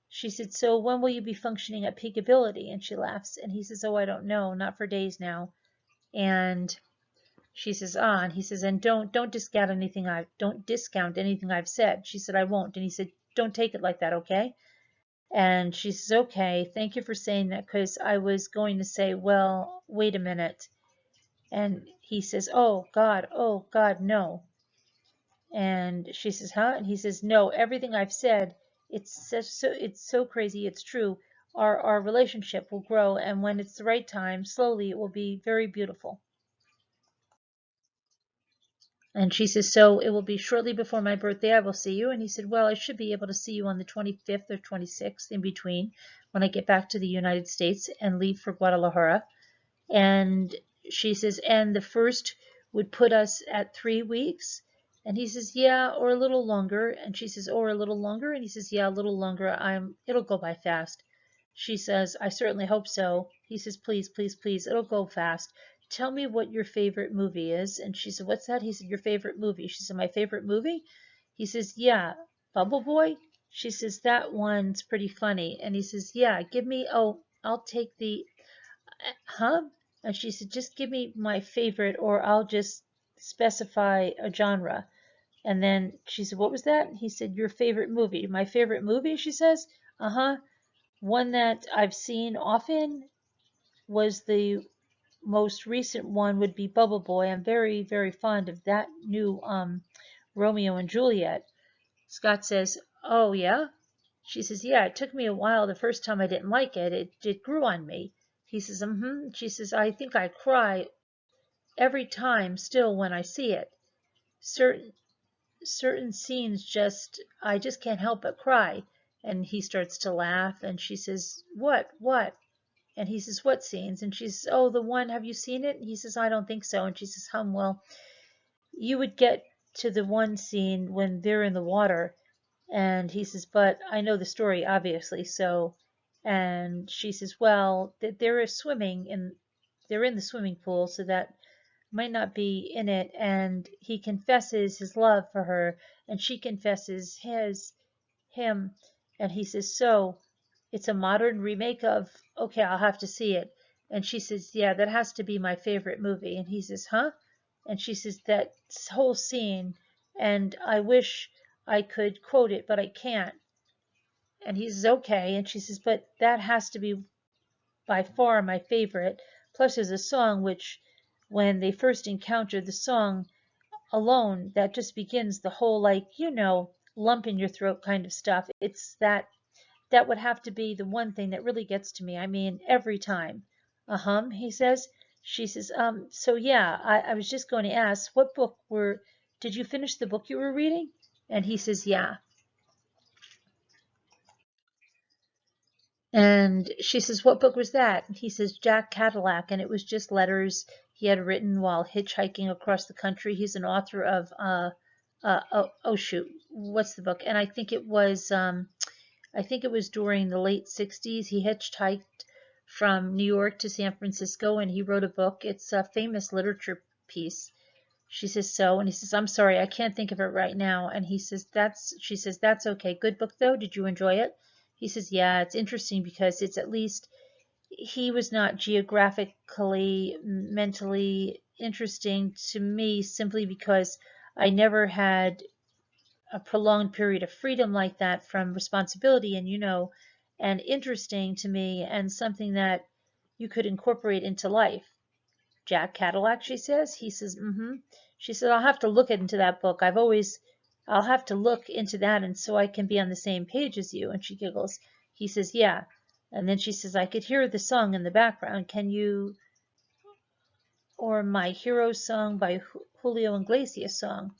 She said, so when will you be functioning at peak ability? And she laughs. And he says, oh, I don't know, not for days now. And she says, and he says, and don't discount anything I've said. She said, I won't. And he said, don't take it like that, okay? And she says, okay, thank you for saying that, because I was going to say, well, wait a minute. And he says, oh God, no. And she says, huh? And he says, no, everything I've said, it's so crazy, it's true. our relationship will grow, and when it's the right time, slowly it will be very beautiful. And she says, so it will be shortly before my birthday I will see you. And he said, well, I should be able to see you on the 25th or 26th in between when I get back to the United States and leave for Guadalajara. And she says, and the first would put us at 3 weeks. And he says, yeah, or a little longer. And she says, or a little longer. And he says, yeah, a little longer. It'll go by fast. She says, I certainly hope so. He says, please, please, please, it'll go fast. Tell me what your favorite movie is. And she said, what's that? He said, your favorite movie. She said, my favorite movie? He says, yeah, Bubble Boy? She says, that one's pretty funny. And he says, yeah, I'll take the, huh? And she said, just give me my favorite, or I'll just specify a genre. And then she said, what was that? He said, your favorite movie. My favorite movie, she says. Uh-huh. One that I've seen often was the most recent one would be Bubble Boy. I'm very, very fond of that new Romeo and Juliet. Scott says, oh, yeah? She says, yeah, it took me a while. The first time I didn't like it. It grew on me. He says, mm-hmm. She says, I think I cry every time still when I see it. Certain scenes I just can't help but cry. And he starts to laugh, and she says, what? And he says, what scenes? And she says, oh, the one, have you seen it? And he says, I don't think so. And she says, well, you would get to the one scene when they're in the water. And he says, but I know the story, obviously, so. And she says, well, they're they're in the swimming pool, so that might not be in it. And he confesses his love for her, and she confesses him. And he says, so it's a modern remake of, okay, I'll have to see it. And she says, yeah, that has to be my favorite movie. And he says, huh? And she says, that whole scene, and I wish I could quote it, but I can't. And he says, okay. And she says, but that has to be by far my favorite. Plus, there's a song which, when they first encounter the song alone, that just begins the whole, like, lump in your throat kind of stuff. It's that would have to be the one thing that really gets to me. I mean, every time. He says. She says, so yeah, I was just going to ask, did you finish the book you were reading? And he says, yeah. And she says, what book was that? And he says, Jack Cadillac. And it was just letters he had written while hitchhiking across the country. He's an author of, shoot, what's the book? And I think it was during the late 60s. He hitchhiked from New York to San Francisco, and he wrote a book. It's a famous literature piece. She says, so, and he says, I'm sorry, I can't think of it right now. And she says, that's okay. Good book though. Did you enjoy it? He says, yeah, it's interesting because it's at least, he was not geographically, mentally interesting to me simply because I never had a prolonged period of freedom like that from responsibility, and interesting to me, and something that you could incorporate into life. Jack Cadillac, she says. He says, mm-hmm. She said, I'll have to look into that book. I'll have to look into that, and so I can be on the same page as you. And she giggles. He says, yeah. And then she says, I could hear the song in the background. Or My Hero song by Julio Iglesias song.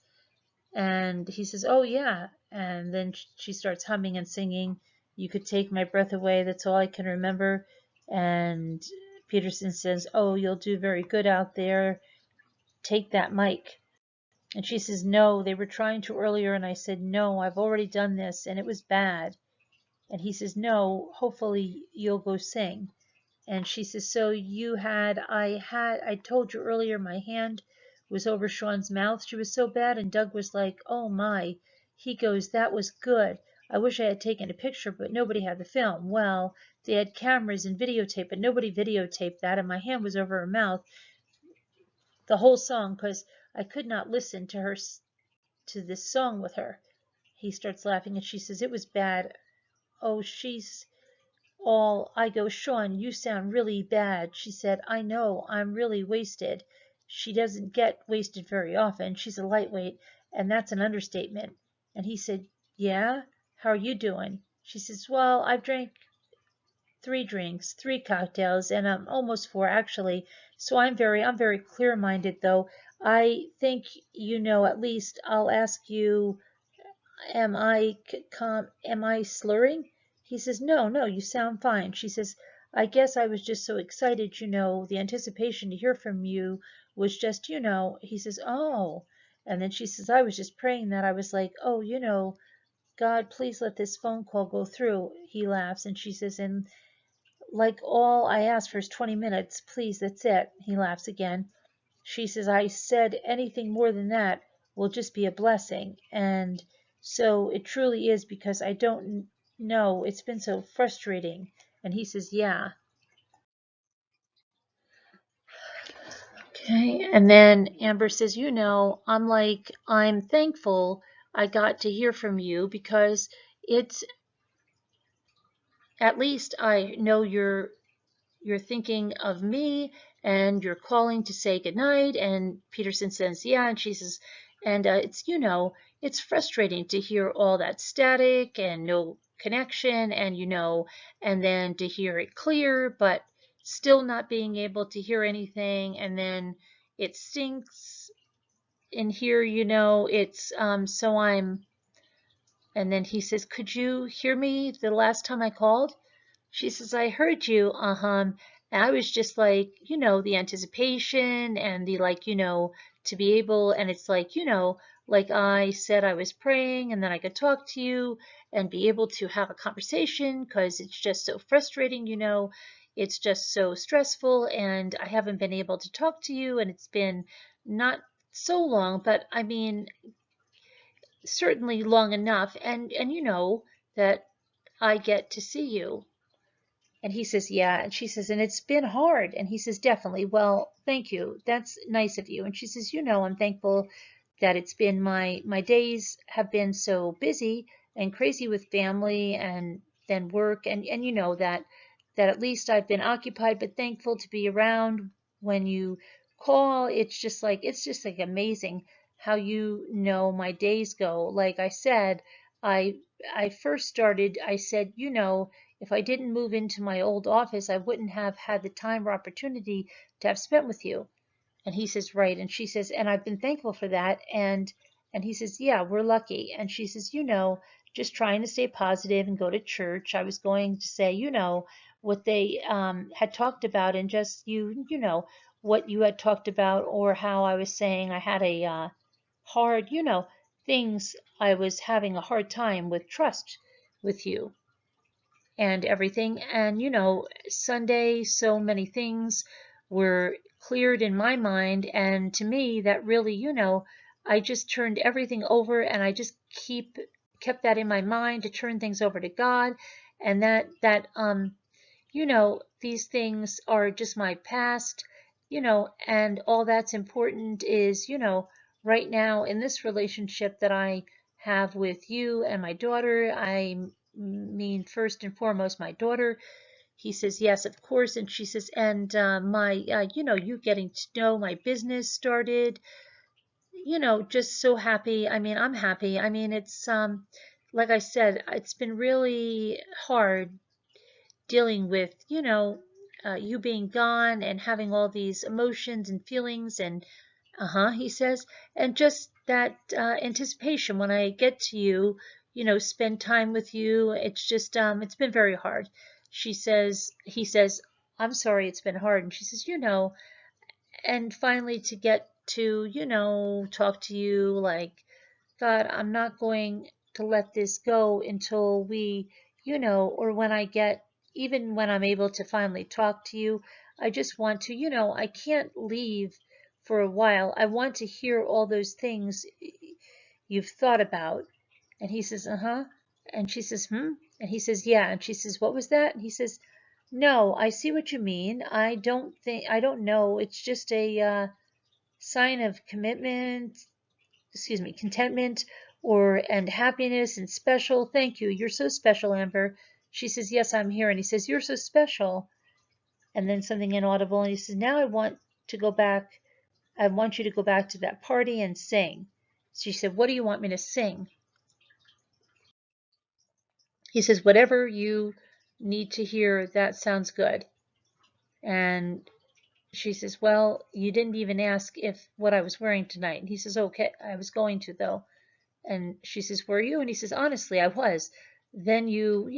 And he says, oh, yeah. And then she starts humming and singing, You Could Take My Breath Away, That's All I Can Remember. And Peterson says, oh, you'll do very good out there. Take that mic. And she says, no, they were trying to earlier. And I said, no, I've already done this, and it was bad. And he says, no, hopefully you'll go sing. And she says, so I told you earlier my hand was over Sean's mouth. She was so bad. And Doug was like, oh my. He goes, that was good. I wish I had taken a picture, but nobody had the film. Well, they had cameras and videotape, but nobody videotaped that. And my hand was over her mouth the whole song because I could not listen to this song with her. He starts laughing, and she says, it was bad. Oh, I go, Sean, you sound really bad. She said, I know, I'm really wasted. She doesn't get wasted very often. She's a lightweight, and that's an understatement. And he said, yeah? How are you doing? She says, well, I've drank 3 drinks, 3 cocktails, and almost 4 actually. So I'm very clear-minded though. I think at least I'll ask you, am I slurring? He says, no, no, you sound fine. She says, I guess I was just so excited, the anticipation to hear from you was just, he says, oh. And then she says, I was just praying that. I was like, oh, God, please let this phone call go through. He laughs, and she says, and like all I asked for is 20 minutes, please, that's it. He laughs again. She says, I said anything more than that will just be a blessing. And so it truly is, because I don't know. It's been so frustrating. And he says, yeah. Okay. And then Amber says, I'm thankful I got to hear from you, because it's, at least I know you're thinking of me, and you're calling to say goodnight. And Peterson says, yeah. And she says, and it's frustrating to hear all that static and no connection, and and then to hear it clear, but still not being able to hear anything. And then it stinks in here, it's, so and then he says, could you hear me the last time I called? She says, I heard you, and I was just like, the anticipation and the like, to be able, and it's like, like I said, I was praying, and then I could talk to you and be able to have a conversation, because it's just so frustrating, it's just so stressful, and I haven't been able to talk to you, and it's been not so long, but I mean, certainly long enough, and that I get to see you. And he says, yeah. And she says, and it's been hard. And he says, definitely. Well, thank you. That's nice of you. And she says, I'm thankful that it's been my days have been so busy and crazy with family and then work. And that at least I've been occupied, but thankful to be around when you call. It's just like amazing how my days go. Like I said, I I first started, I said, if I didn't move into my old office, I wouldn't have had the time or opportunity to have spent with you. And he says, right. And she says, and I've been thankful for that. And he says, yeah, we're lucky. And she says, just trying to stay positive and go to church. I was going to say, what they had talked about, and just what you had talked about, or how I was saying I had a hard, things I was having a hard time with trust with you and everything. And Sunday, so many things were cleared in my mind, and to me that really, I just turned everything over, and I just kept that in my mind to turn things over to God, and these things are just my past, and all that's important is, right now in this relationship that I have with you and my daughter. I mean, first and foremost, my daughter. He says, yes, of course. And she says, and you getting to know my business started, just so happy. I mean, I'm happy. I mean, it's, like I said, it's been really hard dealing with, you being gone and having all these emotions and feelings. And he says, and just that anticipation when I get to you, spend time with you. It's just, it's been very hard. He says, I'm sorry it's been hard. And she says, and finally to get to, talk to you, like, God, I'm not going to let this go until we, or when I get, even when I'm able to finally talk to you, I just want to, I can't leave for a while. I want to hear all those things you've thought about. And he says, uh-huh. And she says, hmm? And he says, yeah. And she says, what was that? And he says, no, I see what you mean. I don't know. It's just a sign of commitment, contentment, and happiness and special. Thank you. You're so special, Amber. She says, yes, I'm here. And he says, you're so special. And then something inaudible. And he says, now I want to go back. I want you to go back to that party and sing. She said, what do you want me to sing? He says, whatever you need to hear that sounds good. And she says, well, you didn't even ask if what I was wearing tonight. And he says, okay, I was going to though. And she says, were you? And he says, honestly, I was. Then you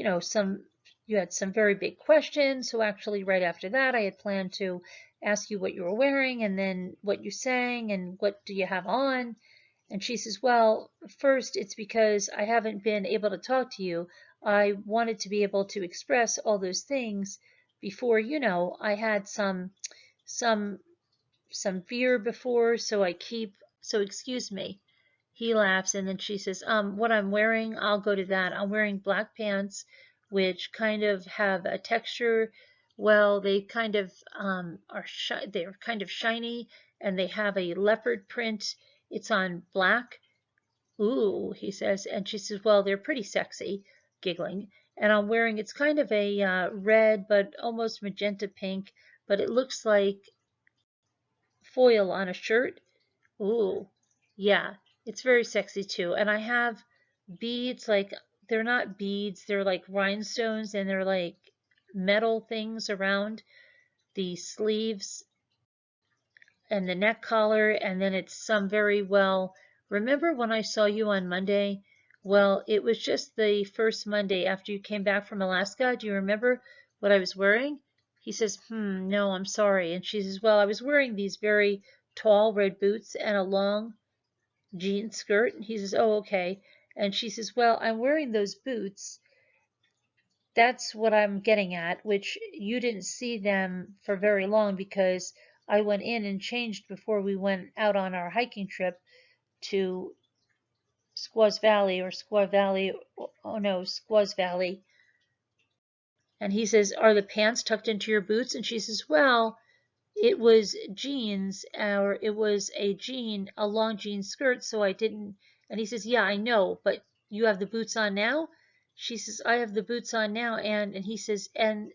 had some very big questions. So actually right after that, I had planned to ask you what you were wearing and then what you sang and what do you have on. And she says, well, first it's because I haven't been able to talk to you. I wanted to be able to express all those things before, I had some beer before, so excuse me. He laughs and then she says, what I'm wearing, I'll go to that. I'm wearing black pants, which kind of have a texture. Well, they kind of they're kind of shiny and they have a leopard print. It's on black. Ooh, he says, and she says, well, they're pretty sexy, giggling. And I'm wearing, it's kind of a red, but almost magenta pink, but it looks like foil on a shirt. Ooh, yeah, it's very sexy too. And I have beads, like they're not beads, they're like rhinestones and they're like metal things around the sleeves and the neck collar. And then it's some very well. Remember when I saw you on Monday? Well, it was just the first Monday after you came back from Alaska. Do you remember what I was wearing? He says, no, I'm sorry. And she says, well, I was wearing these very tall red boots and a long jean skirt. And he says, oh, okay. And she says, well, I'm wearing those boots. That's what I'm getting at, which you didn't see them for very long because I went in and changed before we went out on our hiking trip to Squaws Valley or Squaw Valley. Oh no, Squaws Valley. And he says, are the pants tucked into your boots? And she says, well, it was jeans, or it was a long jean skirt, so I didn't. And he says, yeah, I know, but you have the boots on now? She says, I have the boots on now. And he says, and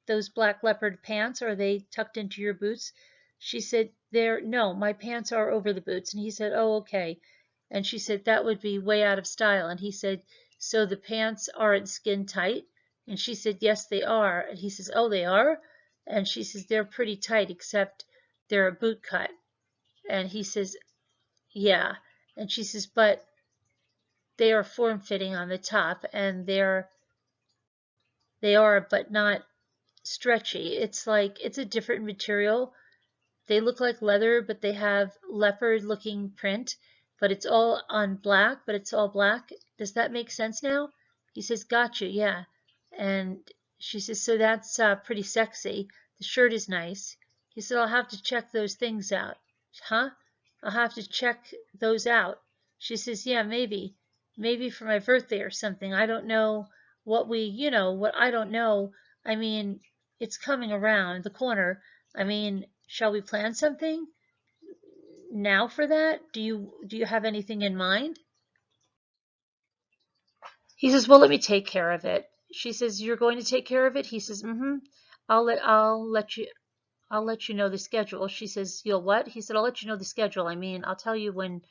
those black leopard pants, are they tucked into your boots? She said, no, my pants are over the boots. And he said, oh, okay. And she said, that would be way out of style. And he said, so the pants aren't skin tight? And she said, yes, they are. And he says, oh, they are? And she says, they're pretty tight, except they're a boot cut. And he says, yeah. And she says, but they are form fitting on the top, and they are, but not stretchy. It's like, it's a different material. They look like leather, but they have leopard looking print, but it's all on black, but it's all black. Does that make sense now? He says, gotcha, yeah. And she says, so that's pretty sexy. The shirt is nice. He said, I'll have to check those things out. Huh? I'll have to check those out. She says, yeah, maybe. Maybe for my birthday or something. I don't know what I don't know. I mean, it's coming around the corner. I mean, shall we plan something now for that? Do you have anything in mind? He says, well, let me take care of it. She says, you're going to take care of it? He says, mm-hmm. I'll let you know the schedule. She says, you'll what? He said, I'll let you know the schedule. I mean, I'll tell you when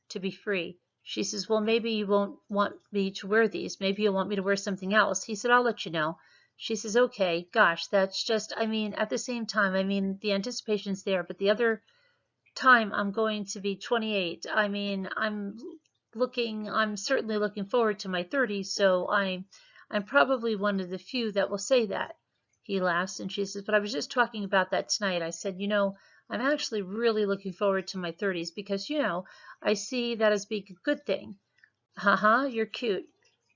to be free. She says, well, maybe you won't want me to wear these. Maybe you'll want me to wear something else. He said, I'll let you know. She says, okay, gosh, that's just, I mean, at the same time, I mean, the anticipation's there, but the other time I'm going to be 28. I mean, I'm certainly looking forward to my 30s, so I'm probably one of the few that will say that. He laughs and she says, but I was just talking about that tonight. I said, I'm actually really looking forward to my 30s because, I see that as being a good thing. Haha, you're cute.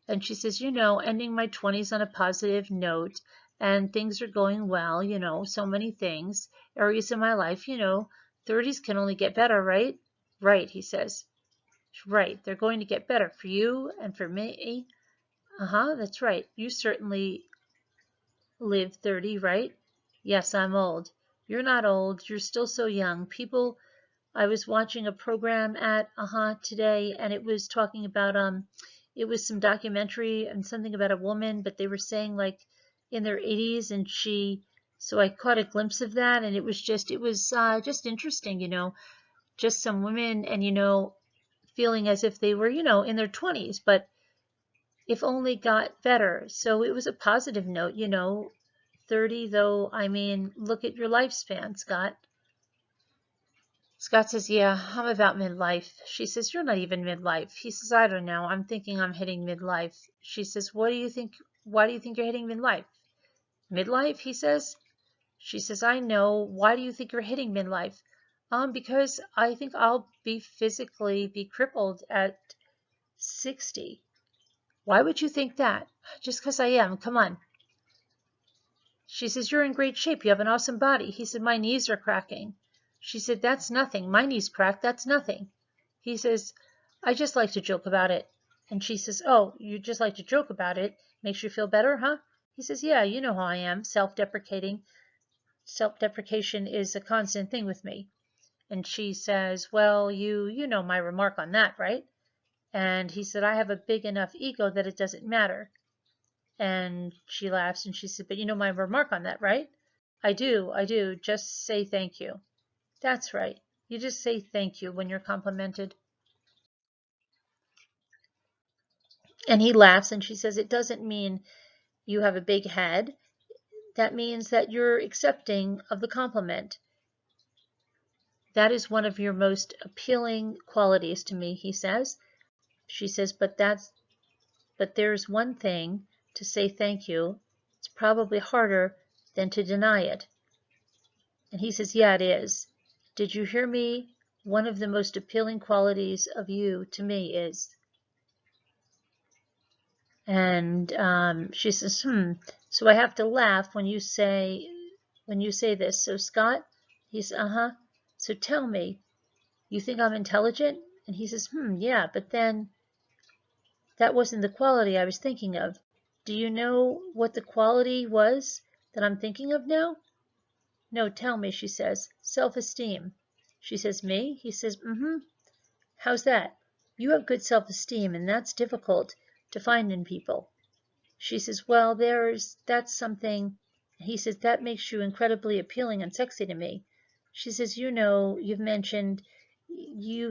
And she says, ending my 20s on a positive note and things are going well, so many things, areas in my life, 30s can only get better, right? Right, he says. Right, they're going to get better for you and for me. That's right. You certainly live 30, right? Yes, I'm old. You're not old. You're still so young. I was watching a program at today, and it was talking about it was some documentary and something about a woman, but they were saying like in their 80s, and so I caught a glimpse of that, and it was just interesting, just some women, and feeling as if they were, in their 20s, but if only got better. So it was a positive note, 30 though, I mean, look at your lifespan, Scott. Scott says, yeah, I'm about midlife. She says, you're not even midlife. He says, I don't know. I'm thinking I'm hitting midlife. She says, what do you think? Why do you think you're hitting midlife? Midlife, he says. She says, I know. Why do you think you're hitting midlife? Because I think I'll physically be crippled at 60. Why would you think that? Just because I am. Come on. She says, you're in great shape. You have an awesome body. He said, my knees are cracking. She said, that's nothing. My knees cracked. That's nothing. He says, I just like to joke about it. And she says, oh, you just like to joke about it? Makes you feel better, huh? He says, yeah, you know how I am, self-deprecating. Self-deprecation is a constant thing with me. And she says, well, you know my remark on that, right? And he said, I have a big enough ego that it doesn't matter. And she laughs and she said, but you know my remark on that, right? I do. Just say thank you. That's right. You just say thank you when you're complimented. And he laughs and she says, it doesn't mean you have a big head. That means that you're accepting of the compliment. That is one of your most appealing qualities to me, he says. She says, but there's one thing to say thank you. It's probably harder than to deny it. And he says, yeah, it is. Did you hear me? One of the most appealing qualities of you to me is. And she says, so I have to laugh when you say this. So Scott, he says, uh-huh. So tell me, you think I'm intelligent? And he says, yeah, but then that wasn't the quality I was thinking of. Do you know what the quality was that I'm thinking of now? No, tell me, she says. Self-esteem. She says, me? He says, mm-hmm. How's that? You have good self-esteem, and that's difficult to find in people. She says, well, that's something. He says, that makes you incredibly appealing and sexy to me. She says, you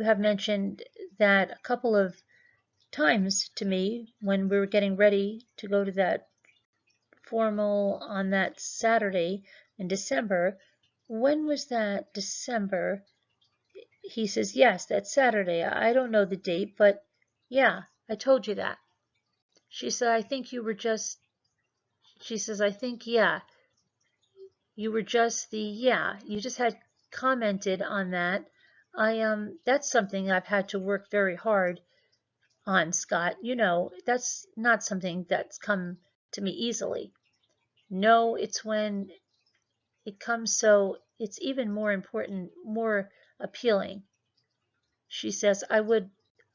have mentioned that a couple of times to me when we were getting ready to go to that formal on that Saturday in December. When was that December? He says, yes, that Saturday. I don't know the date, but yeah, I told you that. She said, she says, I think, yeah, you were just you just had commented on that. That's something I've had to work very hard on, Scott. That's not something that's come to me easily. No, it's when it comes so it's even more important, more appealing. She says, I would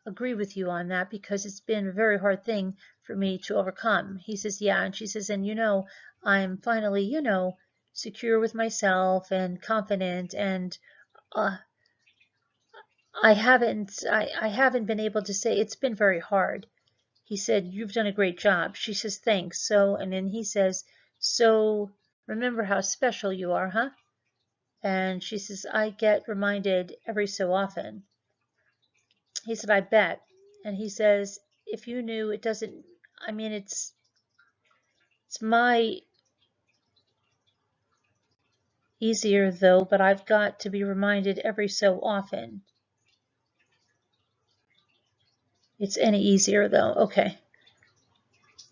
agree with you on that because it's been a very hard thing for me to overcome. He says, yeah. And she says, and I'm finally, secure with myself and confident. And uh, I haven't been able to say it's been very hard. He said, you've done a great job. She says, thanks. So, and then he says, so remember how special you are, huh? And she says, I get reminded every so often. He said, I bet. And he says, if you knew, it doesn't, I mean, it's my easier though, but I've got to be reminded every so often. It's any easier though. Okay.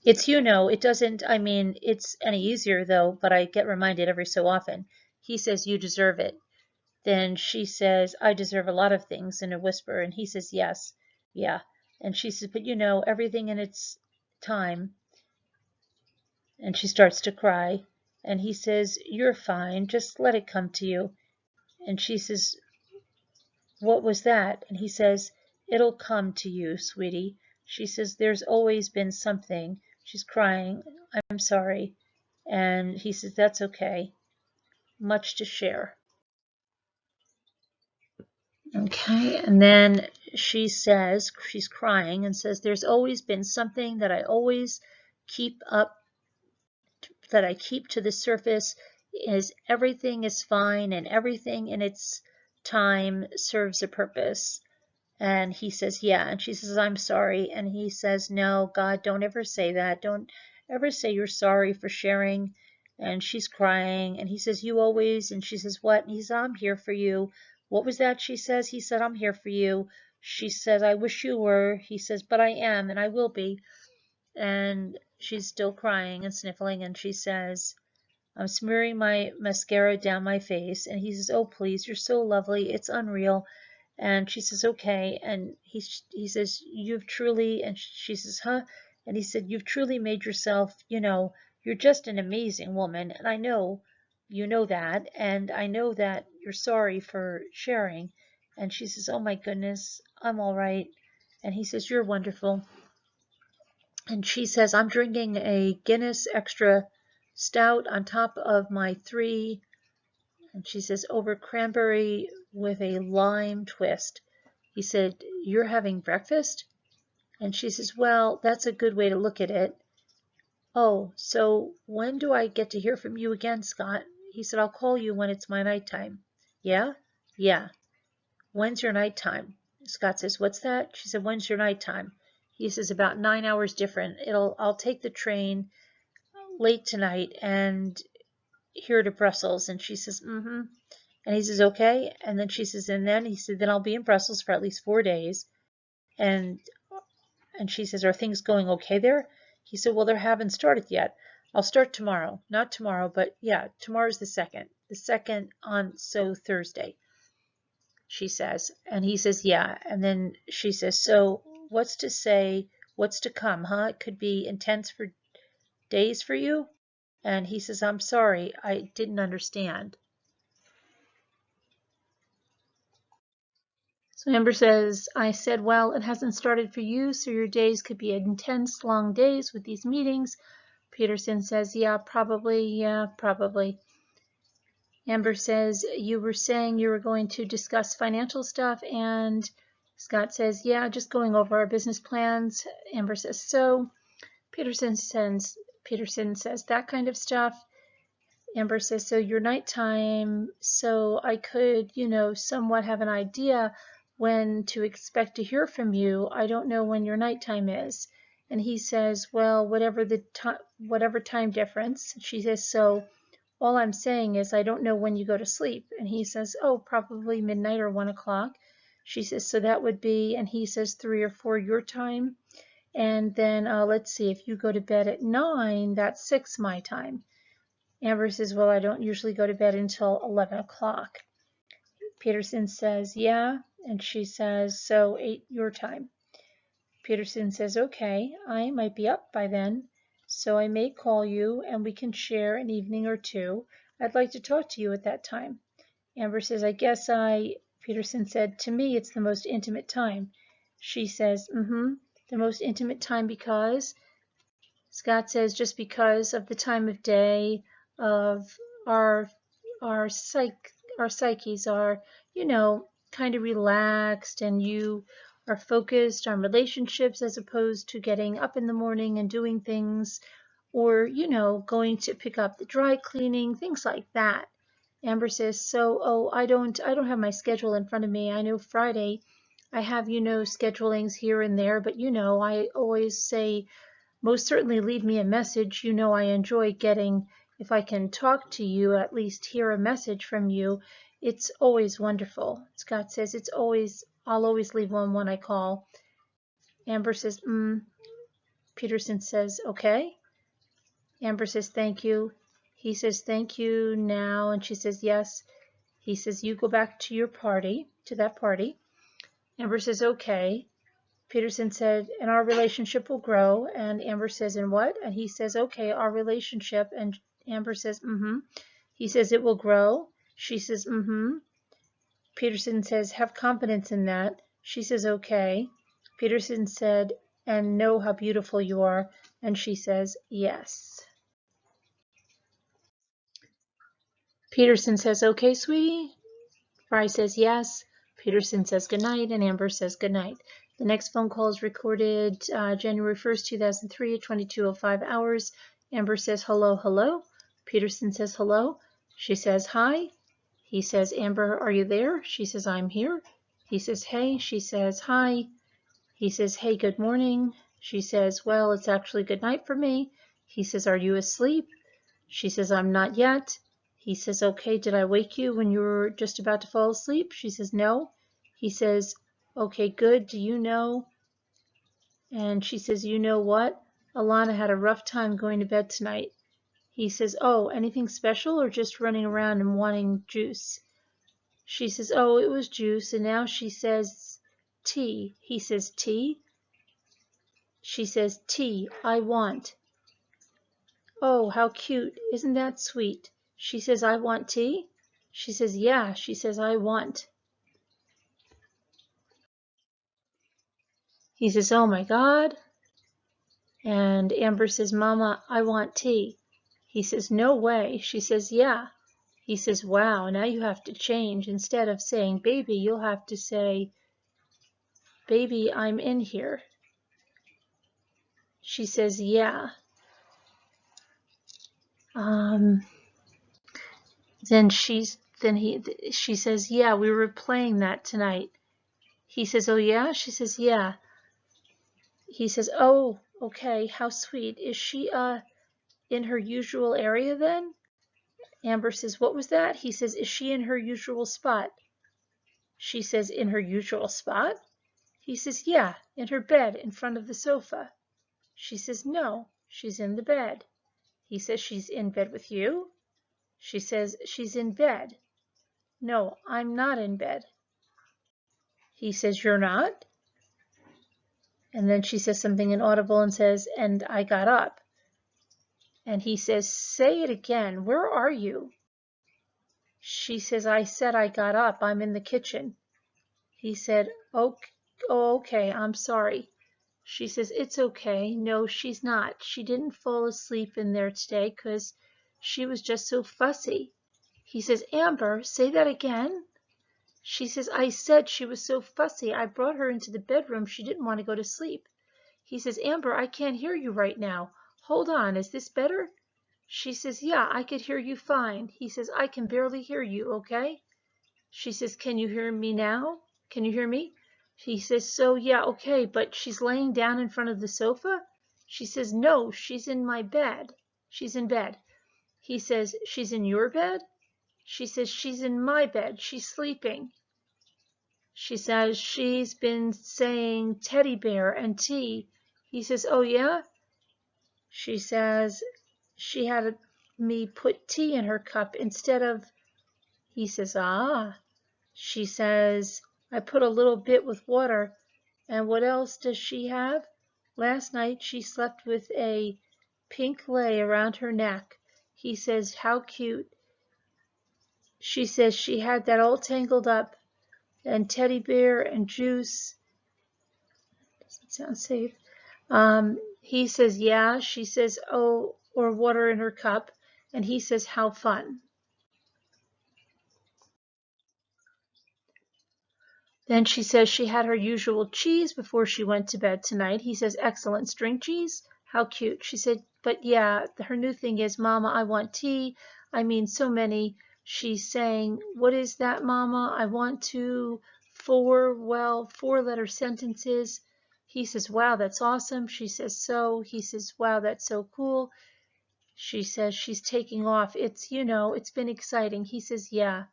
It's, it doesn't, I mean, it's any easier though, but I get reminded every so often. He says, you deserve it. Then she says, I deserve a lot of things in a whisper. And he says, yes, yeah. And she says, but everything in its time. And she starts to cry. And he says, you're fine. Just let it come to you. And she says, what was that? And he says, it'll come to you, sweetie. She says, there's always been something. She's crying. I'm sorry. And he says, that's okay. Much to share. Okay, and then she says, she's crying and says, there's always been something that I always keep up, that I keep to the surface, is everything is fine and everything in its time serves a purpose. And he says, yeah. And she says, I'm sorry. And he says, no, God, don't ever say that. Don't ever say you're sorry for sharing. And she's crying. And he says, you always. And she says, what? And he says, I'm here for you. What was that? She says, he said, I'm here for you. She says, I wish you were. He says, but I am and I will be. And she's still crying and sniffling. And she says, I'm smearing my mascara down my face. And he says, oh, please, you're so lovely. It's unreal. And she says, okay. And he says, you've truly, and she says, huh? And he said, you've truly made yourself, you're just an amazing woman. And I know you know that. And I know that you're sorry for sharing. And she says, oh my goodness, I'm all right. And he says, you're wonderful. And she says, I'm drinking a Guinness Extra Stout on top of my 3. And she says, over cranberry with a lime twist. He said, you're having breakfast? And she says, well, that's a good way to look at it. Oh, so when do I get to hear from you again, Scott? He said, I'll call you when it's my nighttime. Yeah? Yeah. When's your nighttime? Scott says, what's that? She said, when's your nighttime? He says, about 9 hours different. I'll take the train late tonight and here to Brussels. And she says, mm-hmm. And he says, okay. And then she says, and then he said, then I'll be in Brussels for at least 4 days. And she says, are things going okay there? He said, well, they haven't started yet. I'll start tomorrow. Not tomorrow, but yeah, tomorrow's the 2nd. The 2nd on, so Thursday, she says. And he says, yeah. And then she says, so what's to come, huh? It could be intense for days for you? And he says, I'm sorry, I didn't understand. So Amber says, I said, well, it hasn't started for you, so your days could be intense, long days with these meetings. Peterson says, yeah, probably. Amber says, you were saying you were going to discuss financial stuff, and Scott says, yeah, just going over our business plans. Amber says, so. Peterson says, that kind of stuff. Amber says, so your nighttime, so I could, somewhat have an idea when to expect to hear from you. I don't know when your nighttime is. And he says, well, whatever time difference. She says, so all I'm saying is I don't know when you go to sleep. And he says, oh, probably midnight or 1 o'clock. She says, so that would be, and he says 3 or 4 your time. And then let's see, if you go to bed at 9, that's 6 my time. Amber says, well, I don't usually go to bed until 11 o'clock. Peterson says, yeah. And she says, so 8 your time. Peterson says, okay, I might be up by then, so I may call you and we can share an evening or two. I'd like to talk to you at that time. Amber says, Peterson said, to me, it's the most intimate time. She says, the most intimate time because? Scott says, just because of the time of day, of our psyches are, kind of relaxed, and you are focused on relationships as opposed to getting up in the morning and doing things, or going to pick up the dry cleaning, things like that. Amber says, so I don't have my schedule in front of me. I know Friday I have schedulings here and there, but I always say, most certainly leave me a message. I enjoy getting, if I can talk to you, at least hear a message from you. It's always wonderful. Scott says, I'll always leave one when I call. Amber says, Peterson says, okay. Amber says, thank you. He says, thank you now. And she says, yes. He says, you go back to that party. Amber says, okay. Peterson said, and our relationship will grow. And Amber says, and what? And he says, okay, our relationship. And Amber says, He says, it will grow. She says, Peterson says, have confidence in that. She says, okay. Peterson said, and know how beautiful you are. And she says, yes. Peterson says, okay, sweetie. Frey says, yes. Peterson says goodnight, and Amber says goodnight. The next phone call is recorded January 1st, 2003 at 22:05 hours. Amber says, hello, hello. Peterson says, hello. She says, hi. He says, Amber, are you there? She says, I'm here. He says, hey. She says, hi. He says, hey, good morning. She says, well, it's actually good night for me. He says, are you asleep? She says, I'm not yet. He says, okay, did I wake you when you were just about to fall asleep? She says, no. He says, okay, good. Do you know? And she says, you know what? Alana had a rough time going to bed tonight. He says, oh, anything special or just running around and wanting juice? She says, oh, it was juice. And now she says, tea. He says, tea? She says, tea, I want. Oh, how cute. Isn't that sweet? She says, I want tea? She says, yeah. She says, I want. He says, oh my God. And Amber says, Mama, I want tea. He says, no way. She says, yeah. He says, wow, now you have to change. Instead of saying baby, you'll have to say, baby, I'm in here. She says, yeah. Then she says, yeah, we were playing that tonight. He says, oh yeah? She says, yeah. He says, oh, okay, how sweet. Is she in her usual area then? Amber says, what was that? He says, is she in her usual spot? She says, in her usual spot? He says, yeah, in her bed in front of the sofa. She says, no, she's in the bed. He says, she's in bed with you? She says, she's in bed. No, I'm not in bed. He says, you're not? And then she says something inaudible and says, and I got up. And he says, say it again. Where are you? She says, I said I got up. I'm in the kitchen. He said, oh, okay, I'm sorry. She says, it's okay. No, she's not. She didn't fall asleep in there today because she was just so fussy. He says, Amber, say that again. She says, I said she was so fussy. I brought her into the bedroom. She didn't want to go to sleep. He says, Amber, I can't hear you right now. Hold on, is this better? She says, yeah, I could hear you fine. He says, I can barely hear you, okay? She says, can you hear me now? Can you hear me? He says, so yeah, okay, but she's laying down in front of the sofa? She says, no, she's in my bed. She's in bed. He says, she's in your bed? She says, she's in my bed. She's sleeping. She says, she's been saying teddy bear and tea. He says, oh yeah? She says, she had me put tea in her cup instead of, he says, ah. She says, I put a little bit with water. And what else does she have? Last night she slept with a pink lei around her neck. He says, how cute. She says she had that all tangled up, and teddy bear and juice. Doesn't sound safe. He says, yeah. She says, oh, or water in her cup. And he says, how fun. Then she says she had her usual cheese before she went to bed tonight. He says, excellent string cheese. How cute. She said, but yeah, her new thing is, Mama, I want tea. I mean, so many. She's saying, what is that, Mama? I want to, four-letter sentences. He says, wow, that's awesome. She says, so. He says, wow, that's so cool. She says she's taking off. It's, it's been exciting. He says, yeah.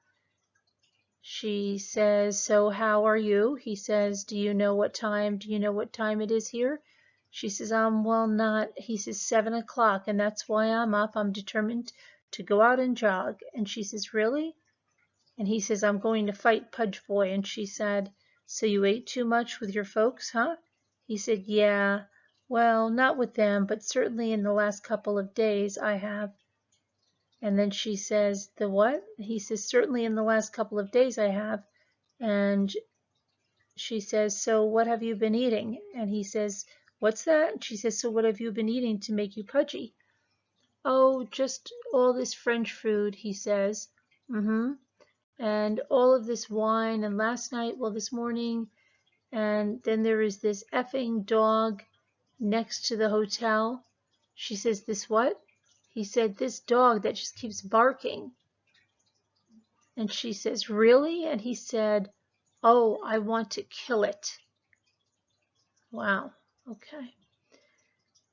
She says, so how are you? He says, do you know what time it is here? She says, well, not. He says, 7 o'clock, and that's why I'm up. I'm determined to go out and jog. And she says, really? And he says, I'm going to fight Pudge Boy. And she said, so you ate too much with your folks, huh? He said, yeah. Well, not with them, but certainly in the last couple of days I have. And then she says, the what? He says, certainly in the last couple of days I have. And she says, so what have you been eating? And he says, what's that? And she says, so what have you been eating to make you pudgy? Oh, just all this French food, he says. And all of this wine. And last night, well, this morning. And then there is this effing dog next to the hotel. She says, this what? He said, this dog that just keeps barking. And she says, really? And he said, Oh, I want to kill it. Wow. Okay.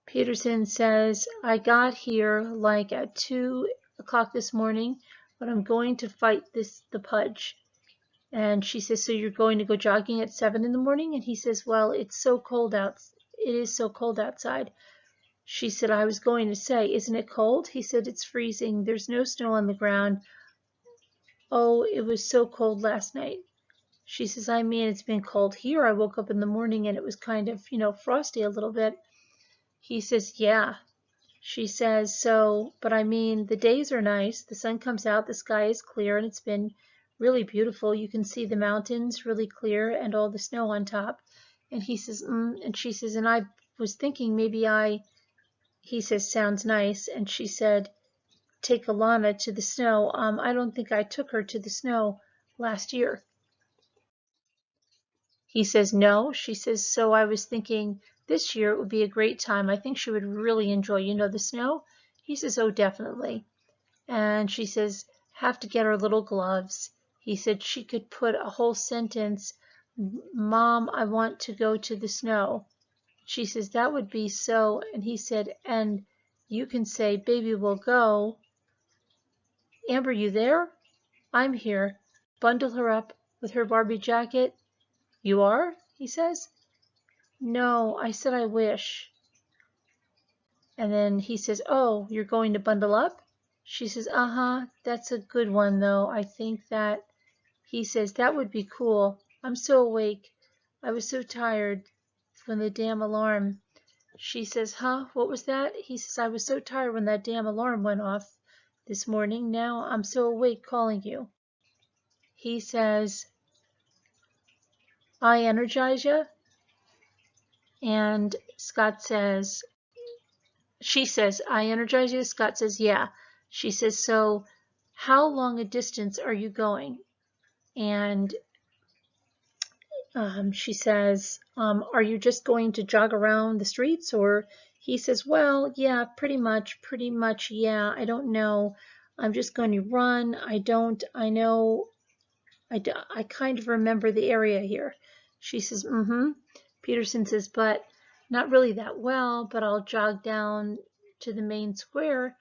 Peterson says, I got here like at 2 o'clock this morning, but I'm going to fight the pudge. And she says, so you're going to go jogging at 7 in the morning? And he says, well, it's so cold out. It is so cold outside. She said, I was going to say, isn't it cold? He said, it's freezing. There's no snow on the ground. Oh, it was so cold last night. She says, I mean, it's been cold here. I woke up in the morning and it was kind of, frosty a little bit. He says, yeah. She says, so, but I mean, the days are nice. The sun comes out, the sky is clear, and it's been really beautiful. You can see the mountains really clear and all the snow on top. And he says, and she says, and I was thinking he says, sounds nice. And she said, take Alana to the snow. I don't think I took her to the snow last year. He says, no. She says, so I was thinking this year it would be a great time. I think she would really enjoy, the snow. He says, oh, definitely. And she says, have to get her little gloves. He said she could put a whole sentence, Mom, I want to go to the snow. She says, that would be so. And he said, and you can say, baby, we'll go. Amber, you there? I'm here. Bundle her up with her Barbie jacket. You are? He says. No, I said I wish. And then he says, oh, you're going to bundle up? She says, uh-huh, that's a good one, though. I think that, he says, that would be cool. I'm so awake. I was so tired when the damn alarm. She says, huh, what was that? He says, I was so tired when that damn alarm went off this morning. Now I'm so awake calling you. He says, I energize you? And Scott says, she says, I energize you? Scott says, yeah. She says, so how long a distance are you going? And she says, are you just going to jog around the streets? Or he says, well, yeah, pretty much, yeah. I don't know. I'm just going to run. I know, I kind of remember the area here. She says, mm-hmm. Peterson says, but not really that well, but I'll jog down to the main square.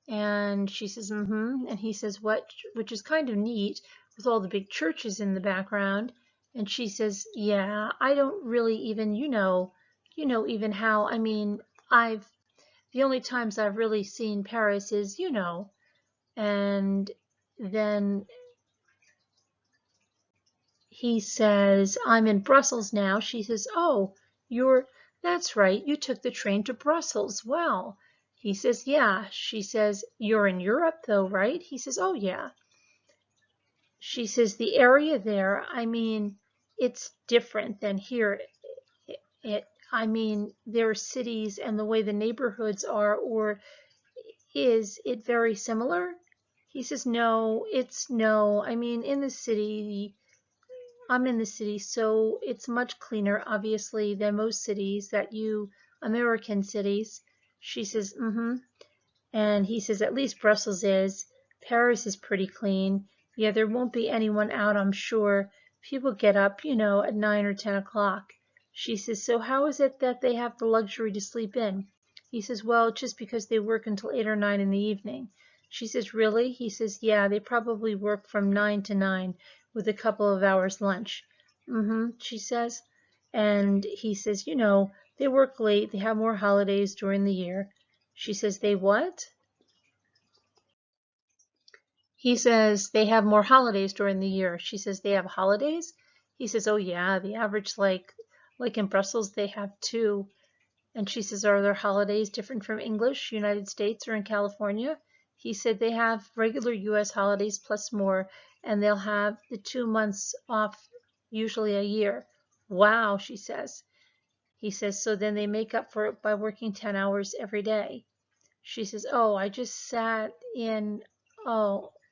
And she says, mm-hmm. And he says, what? Which is kind of neat with all the big churches in the background. And she says, yeah, I don't really even, even how, I mean, the only times I've really seen Paris is, and then he says, I'm in Brussels now. She says, oh, that's right. You took the train to Brussels. Well, he says, yeah. She says, you're in Europe though, right? He says, oh, yeah. She says, the area there, I mean, it's different than here. I mean, there are cities and the way the neighborhoods are, or is it very similar? He says, no, I mean, I'm in the city, so it's much cleaner, obviously, than most cities American cities. She says, mm-hmm. And he says, at least Brussels is. Paris is pretty clean. Yeah, there won't be anyone out, I'm sure. People get up, at 9 or 10 o'clock. She says, so how is it that they have the luxury to sleep in? He says, well, just because they work until 8 or 9 in the evening. She says, really? He says, yeah, they probably work from 9 to 9 with a couple of hours lunch. Mm-hmm, she says. And he says, they work late. They have more holidays during the year. She says, they what? He says, they have more holidays during the year. She says, they have holidays? He says, oh yeah, the average, like in Brussels, they have 2. And she says, are their holidays different from English, United States, or in California? He said they have regular U.S. holidays plus more, and they'll have the 2 months off, usually a year. Wow, she says. He says, so then they make up for it by working 10 hours every day. She says, oh, I just sat in,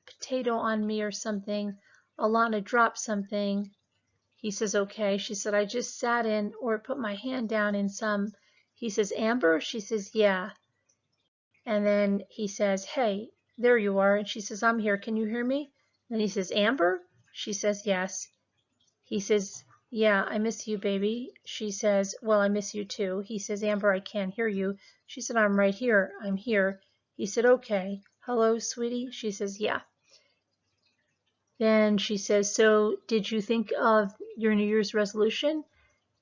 potato on me or something. Alana dropped something. He says, okay. She said, I just sat in or put my hand down in some. He says, Amber? She says, yeah. And then he says, hey, there you are. And she says, I'm here. Can you hear me? And he says, Amber? She says, yes. He says, yeah, I miss you, baby. She says, well, I miss you too. He says, Amber, I can't hear you. She said, I'm right here. I'm here. He said, okay. Hello, sweetie? She says, yeah. Then she says, so did you think of your New Year's resolution?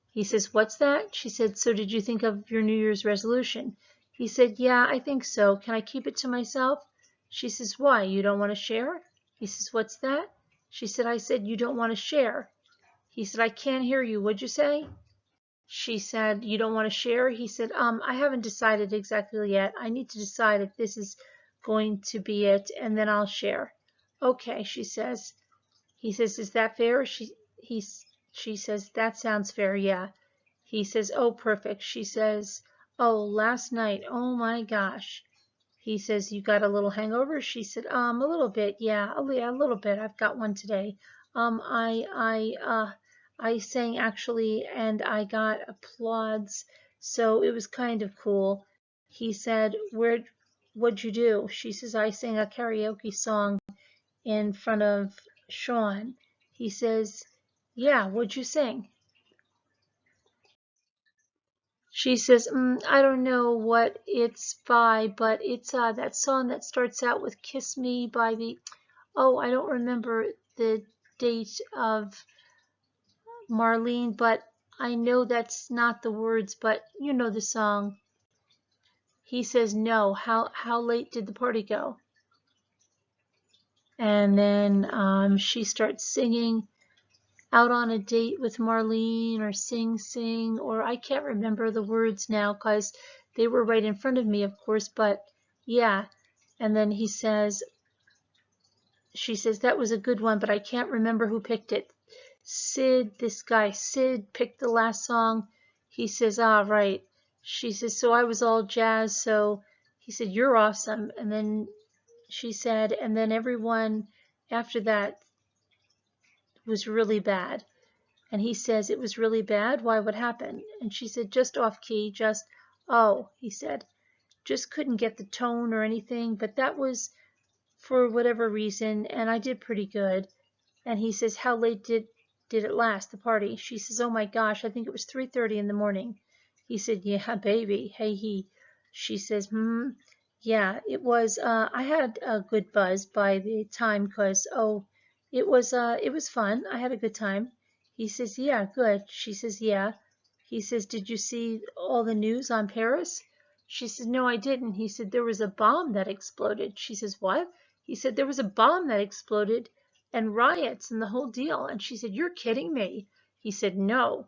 He says, what's that? She said, so did you think of your New Year's resolution? He said, yeah, I think so. Can I keep it to myself? She says, why? You don't want to share? He says, what's that? She said, I said, you don't want to share. He said, I can't hear you. What'd you say? She said, you don't want to share? He said, I haven't decided exactly yet. I need to decide if this is going to be it, and then I'll share. Okay, she says. He says, is that fair? She says, that sounds fair, yeah. He says, oh, perfect. She says, oh, last night, oh my gosh. He says, you got a little hangover? She said, a little bit, yeah, a little bit. I've got one today. I sang actually, and I got applause, so it was kind of cool. He said, what'd you do? She says, I sang a karaoke song in front of Sean. He says, yeah, what'd you sing? She says, I don't know what it's by, but it's that song that starts out with Kiss Me by the, oh, I don't remember the date of Marlene, but I know that's not the words, but you know the song. He says, no, how late did the party go? And then she starts singing out on a date with Marlene or sing, or I can't remember the words now because they were right in front of me, of course, but yeah. And then she says, that was a good one, but I can't remember who picked it. This guy, Sid, picked the last song. He says, ah, right. She says, so I was all jazzed, so he said, you're awesome. And then she said, and then everyone after that was really bad. And he says, it was really bad? Why, what happened? And she said, just off key, oh, he said, just couldn't get the tone or anything, but that was for whatever reason, and I did pretty good. And he says, how late did it last, the party? She says, oh my gosh, I think it was 3:30 in the morning. He said, yeah, baby, hey. She says, yeah, it was, I had a good buzz by the time, because, it was fun. I had a good time. He says, yeah, good. She says, yeah. He says, did you see all the news on Paris? She says, no, I didn't. He said, there was a bomb that exploded. She says, what? He said, there was a bomb that exploded and riots and the whole deal. And she said, you're kidding me. He said, no.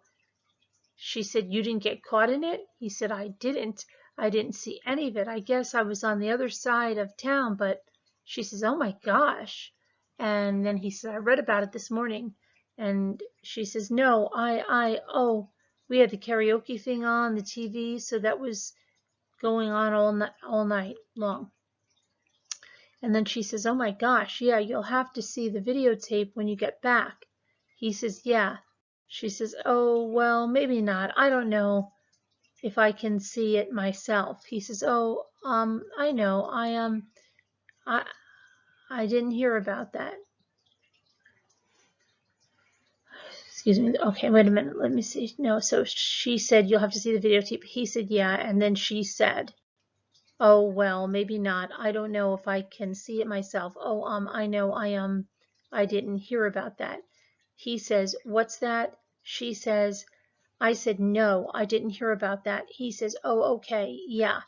She said, you didn't get caught in it? He said, I didn't. I didn't see any of it. I guess I was on the other side of town, but she says, oh my gosh. And then he said, I read about it this morning. And she says, no, we had the karaoke thing on the TV, so that was going on all night long. And then she says, oh my gosh, yeah, you'll have to see the videotape when you get back. He says, yeah. She says, oh, well, maybe not. I don't know if I can see it myself. He says, oh, I know. I didn't hear about that. Excuse me. Okay, wait a minute. Let me see. No, so she said, you'll have to see the videotape. He said, yeah. And then she said, oh, well, maybe not. I don't know if I can see it myself. Oh, I know. I didn't hear about that. He says, what's that? She says, I said, no, I didn't hear about that. He says, oh, okay, yeah.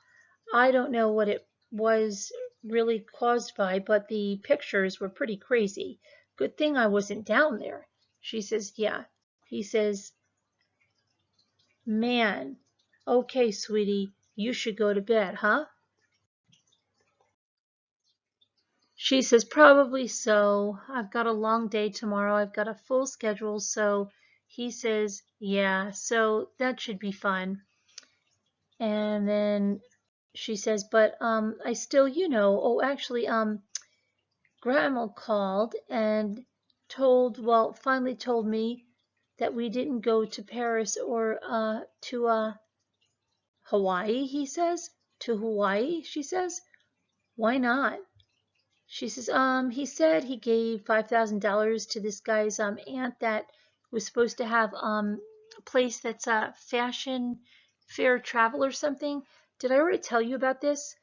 I don't know what it was really caused by, but the pictures were pretty crazy. Good thing I wasn't down there. She says, yeah. He says, man, okay, sweetie, you should go to bed, huh? She says, probably so. I've got a long day tomorrow. I've got a full schedule. So he says, yeah, so that should be fun. And then she says, but I still, actually, Grandma called and finally told me that we didn't go to Paris or to Hawaii, he says. To Hawaii, she says. Why not? She says, he said he gave $5,000 to this guy's aunt that was supposed to have a place that's a fashion fair travel or something. Did I already tell you about this?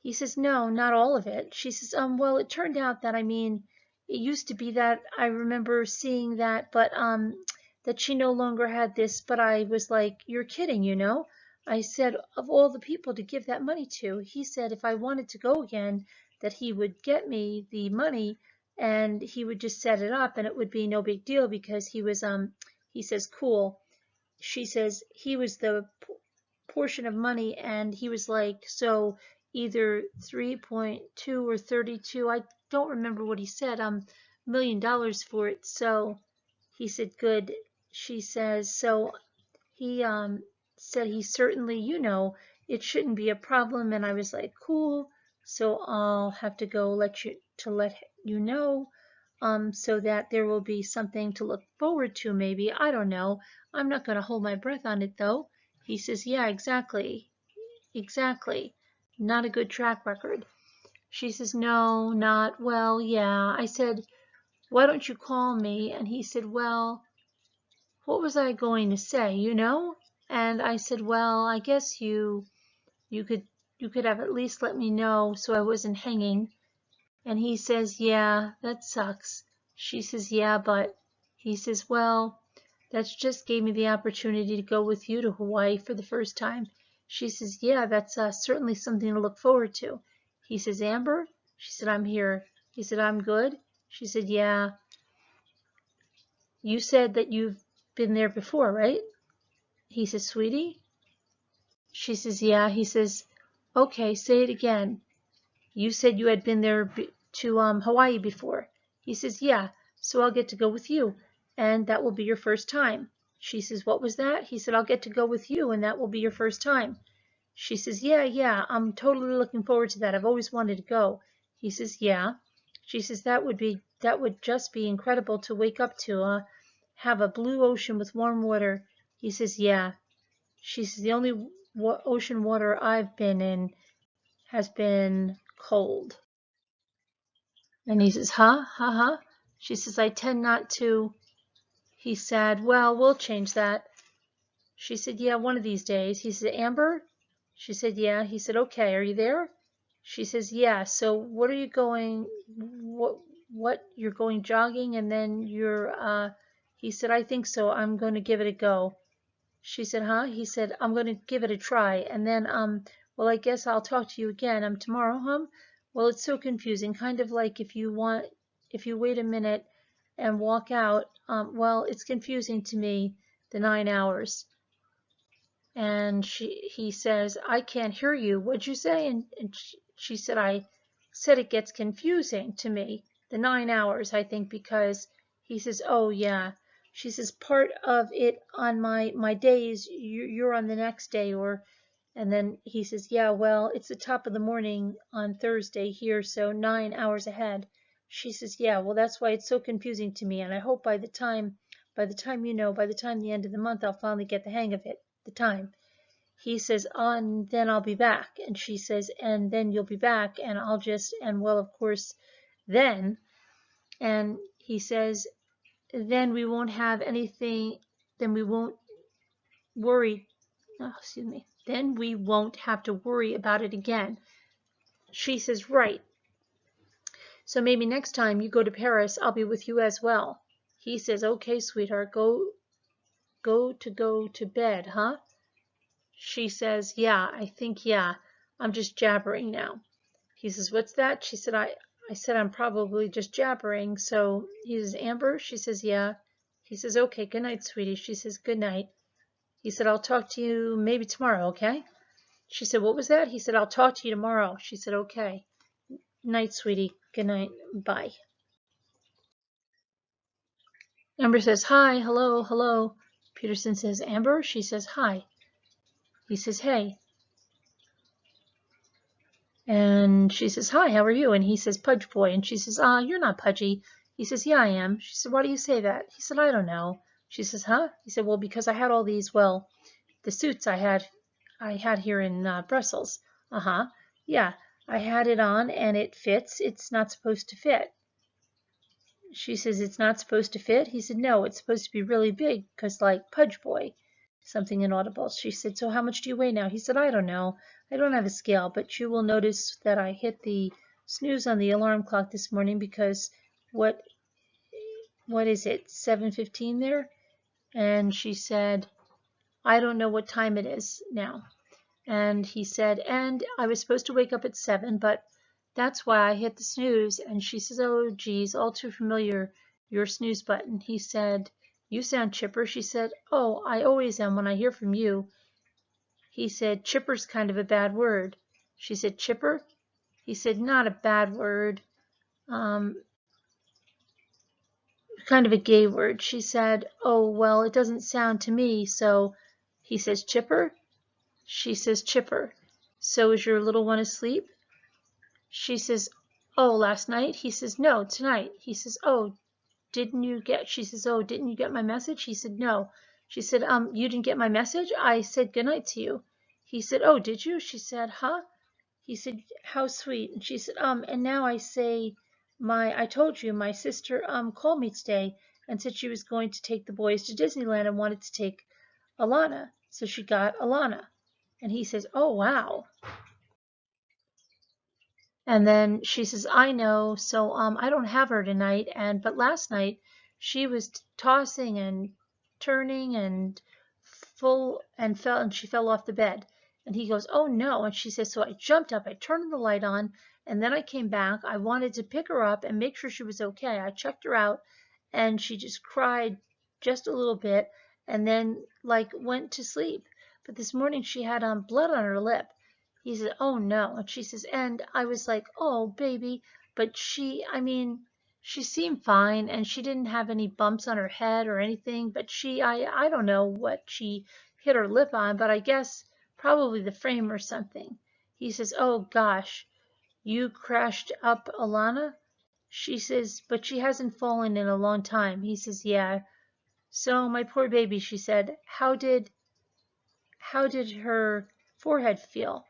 He says, no, not all of it. She says, well, it turned out that, I mean, it used to be that I remember seeing that, but that she no longer had this. But I was like, you're kidding, you know? I said, of all the people to give that money to, he said if I wanted to go again, that he would get me the money and he would just set it up and it would be no big deal because he says, cool. She says he was the portion of money and he was like, so either 3.2 or 32, I don't remember what he said, $1 million for it. So he said, good. She says, so he said he certainly, it shouldn't be a problem. And I was like, cool. So I'll have to go let you know, so that there will be something to look forward to maybe. I don't know. I'm not going to hold my breath on it though. He says, yeah, exactly. Exactly. Not a good track record. She says, no, not, well, yeah. I said, why don't you call me? And he said, well, what was I going to say, And I said, well, I guess you could have at least let me know so I wasn't hanging. And he says, yeah, that sucks. She says, yeah, but he says, well, that's just gave me the opportunity to go with you to Hawaii for the first time. She says, yeah, that's certainly something to look forward to. He says, Amber? She said, I'm here. He said, I'm good. She said, yeah. You said that you've been there before, right? He says, sweetie? She says, yeah. He says, okay, say it again. You said you had been there to Hawaii before. He says, yeah, so I'll get to go with you, and that will be your first time. She says, what was that? He said, I'll get to go with you, and that will be your first time. She says, yeah, I'm totally looking forward to that. I've always wanted to go. He says, yeah. She says, that would just be incredible to wake up to, have a blue ocean with warm water. He says, yeah. She says, the only ocean water I've been in has been cold. And he says, huh? Huh? She says, I tend not to. He said, well, we'll change that. She said, yeah, one of these days. He said, Amber? She said, yeah. He said, okay, are you there? She says, yeah. So what are you going, what, you're going jogging and then he said, I think so. I'm going to give it a go. She said, huh? He said, I'm going to give it a try. And then, well, I guess I'll talk to you again. Tomorrow, Well, it's so confusing. Kind of like if you wait a minute and walk out, well, it's confusing to me, the 9 hours. And he says, I can't hear you. What'd you say? And she said, I said it gets confusing to me, the 9 hours, I think, because he says, oh, yeah. She says, part of it on my days, you're on the next day, and then he says, yeah, well, it's the top of the morning on Thursday here, so 9 hours ahead. She says, yeah, well, that's why it's so confusing to me, and I hope by the time by the end of the month, I'll finally get the hang of it, the time. He says, and then I'll be back. And she says, and then you'll be back, and well, of course, then. And he says, then we won't have anything, then we won't worry, then we won't have to worry about it again. She says, right. So maybe next time you go to Paris, I'll be with you as well. He says, okay, sweetheart, go to bed, huh? She says, yeah, I think, yeah. I'm just jabbering now. He says, what's that? She said, I said I'm probably just jabbering. So he says, Amber? She says, yeah. He says, okay, good night, sweetie. She says, good night. He said, I'll talk to you maybe tomorrow, okay? She said, what was that? He said, I'll talk to you tomorrow. She said, okay. Night, sweetie. Good night. Bye. Amber says, hi, hello. Peterson says, Amber? She says, hi. He says, hey. And she says, hi, how are you? And he says, Pudge Boy. And she says, you're not pudgy. He says, yeah, I am. She said, why do you say that? He said, I don't know. She says, huh? He said, well, because I had all these, well, the suits I had here in Brussels. Uh-huh. Yeah, I had it on and it fits. It's not supposed to fit. she says, it's not supposed to fit. He said, no, it's supposed to be really big because like Pudge Boy, something inaudible. She said, so how much do you weigh now? He said, I don't know. I don't have a scale, but you will notice that I hit the snooze on the alarm clock this morning because what is it, 7:15 there? And she said, I don't know what time it is now. And he said, and I was supposed to wake up at 7, but that's why I hit the snooze. And she says, oh, geez, all too familiar, your snooze button. He said, you sound chipper. She said, oh, I always am when I hear from you. He said, chipper's kind of a bad word. She said, chipper? He said, not a bad word. Kind of a gay word. She said, oh, well, it doesn't sound to me. So he says, chipper? She says, chipper. So is your little one asleep? She says, oh, last night? He says, no, tonight. He says, oh, she says, oh, didn't you get my message? He said, no. She said, you didn't get my message? I said goodnight to you. He said, oh, did you? She said, huh? He said, how sweet. And she said, and now I say, I told you, my sister, called me today and said she was going to take the boys to Disneyland and wanted to take Alana. So she got Alana. And he says, oh, wow. And then she says, I know, so I don't have her tonight. But last night she was tossing and turning and she fell off the bed. And he goes, oh no. And she says, so I jumped up, I turned the light on, and then I came back. I wanted to pick her up and make sure she was okay. I checked her out and she just cried just a little bit and then like went to sleep. But this morning she had blood on her lip. He said, oh no. And she says, and I was like, oh baby. But she seemed fine and she didn't have any bumps on her head or anything. But I don't know what she hit her lip on, but I guess probably the frame or something. He says, oh gosh, you crashed up Alana? She says, but she hasn't fallen in a long time. He says, yeah. So my poor baby, she said, how did her forehead heal?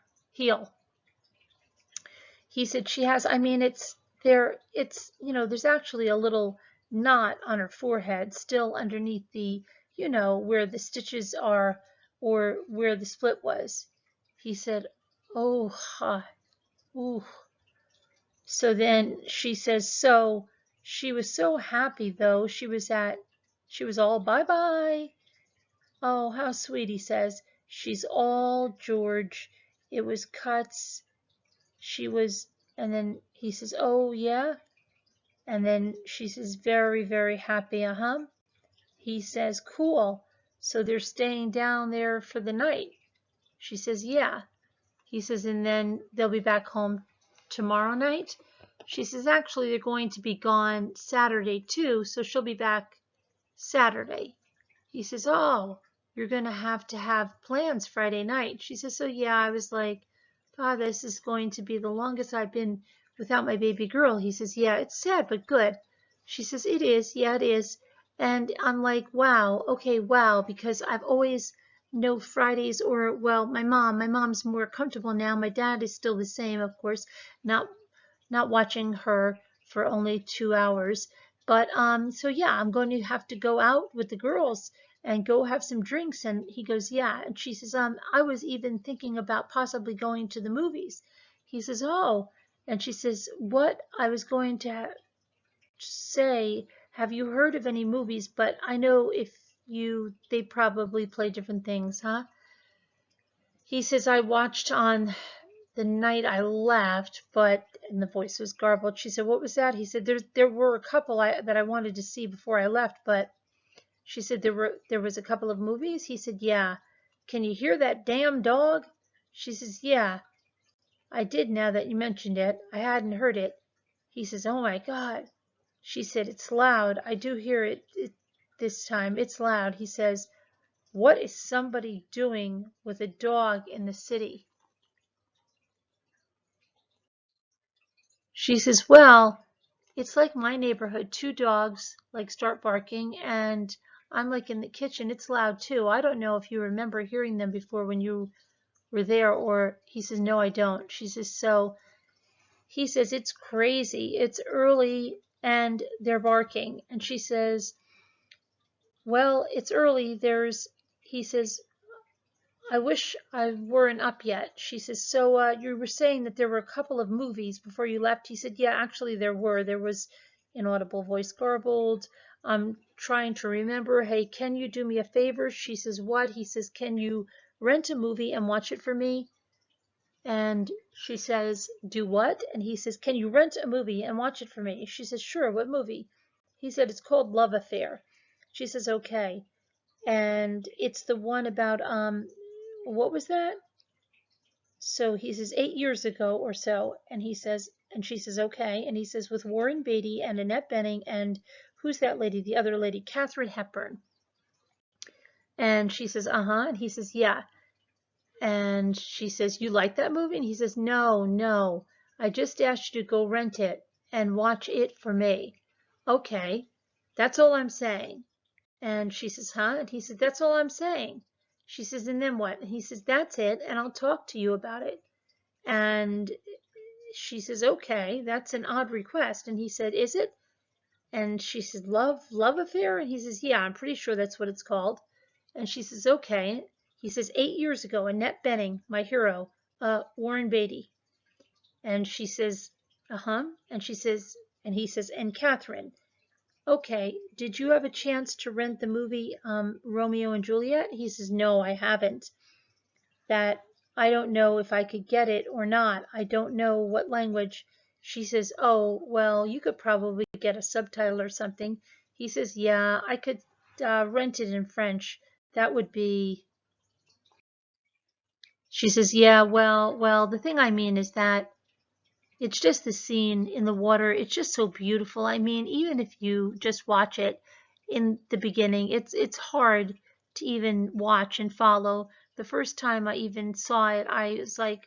He said she has, there's actually a little knot on her forehead still underneath the, where the stitches are or where the split was. He said, oh, ooh. So then she says, so she was so happy though. She was all bye-bye. Oh, how sweet, he says. She's all George. It was cuts. And then he says, oh, yeah. And then she says, very, very happy, uh-huh. He says, cool. So they're staying down there for the night. She says, yeah. He says, and then they'll be back home tomorrow night. She says, actually, they're going to be gone Saturday too, so she'll be back Saturday. He says, oh, you're going to have plans Friday night. She says, so yeah. I was like, God, this is going to be the longest I've been without my baby girl. He says, yeah, it's sad, but good. She says, it is. Yeah, it is. And I'm like, wow, okay, wow, because I've always no Fridays my mom's more comfortable now. My dad is still the same, of course, not watching her for only 2 hours. But so yeah, I'm going to have to go out with the girls and go have some drinks. And he goes, yeah. And she says, I was even thinking about possibly going to the movies. He says, oh. And she says, what I was going to say, have you heard of any movies? But I know they probably play different things, huh? He says, I watched on the night I left, and the voice was garbled. She said, what was that? He said, there were a couple that I wanted to see before I left, but she said, there was a couple of movies? He said, yeah. Can you hear that damn dog? She says, yeah, I did now that you mentioned it. I hadn't heard it. He says, oh my God. She said, it's loud. I do hear it this time. It's loud. He says, what is somebody doing with a dog in the city? She says, well, it's like my neighborhood. 2 dogs like start barking and I'm like in the kitchen. It's loud too. I don't know if you remember hearing them before when you were there, or he says, no, I don't. She says, so he says, it's crazy. It's early and they're barking. And she says, well, it's early. He says, I wish I weren't up yet. She says, so you were saying that there were a couple of movies before you left? He said, yeah, actually there were. There was inaudible voice garbled. I'm trying to remember. Hey, can you do me a favor? She says, what? He says, can you rent a movie and watch it for me? And she says, do what? And he says, can you rent a movie and watch it for me? She says, sure, what movie? He said, it's called Love Affair. She says, okay. And it's the one about, what was that? So he says 8 years ago or so, and she says, okay. And he says, with Warren Beatty and Annette Bening and who's that lady? The other lady, Katharine Hepburn. And she says, uh-huh. And he says, yeah. And she says, you like that movie? And he says, no. I just asked you to go rent it and watch it for me. Okay, that's all I'm saying. And she says, huh? And he said, that's all I'm saying. She says, and then what? And he says, that's it, and I'll talk to you about it. And she says, okay, that's an odd request. And he said, is it? And she said, love affair? And he says, yeah, I'm pretty sure that's what it's called. And she says, okay. He says, 8 years ago, Annette Bening, my hero, Warren Beatty. And she says, uh-huh. And she says, and he says, and Catherine. Okay, did you have a chance to rent the movie Romeo and Juliet? He says, no, I haven't. That I don't know if I could get it or not. I don't know what language. She says, oh, well, you could probably get a subtitle or something. He says, yeah, I could rent it in French. That would be. She says, yeah, well, the thing I mean is that it's just the scene in the water. It's just so beautiful. I mean, even if you just watch it in the beginning, it's hard to even watch and follow. The first time I even saw it, I was like,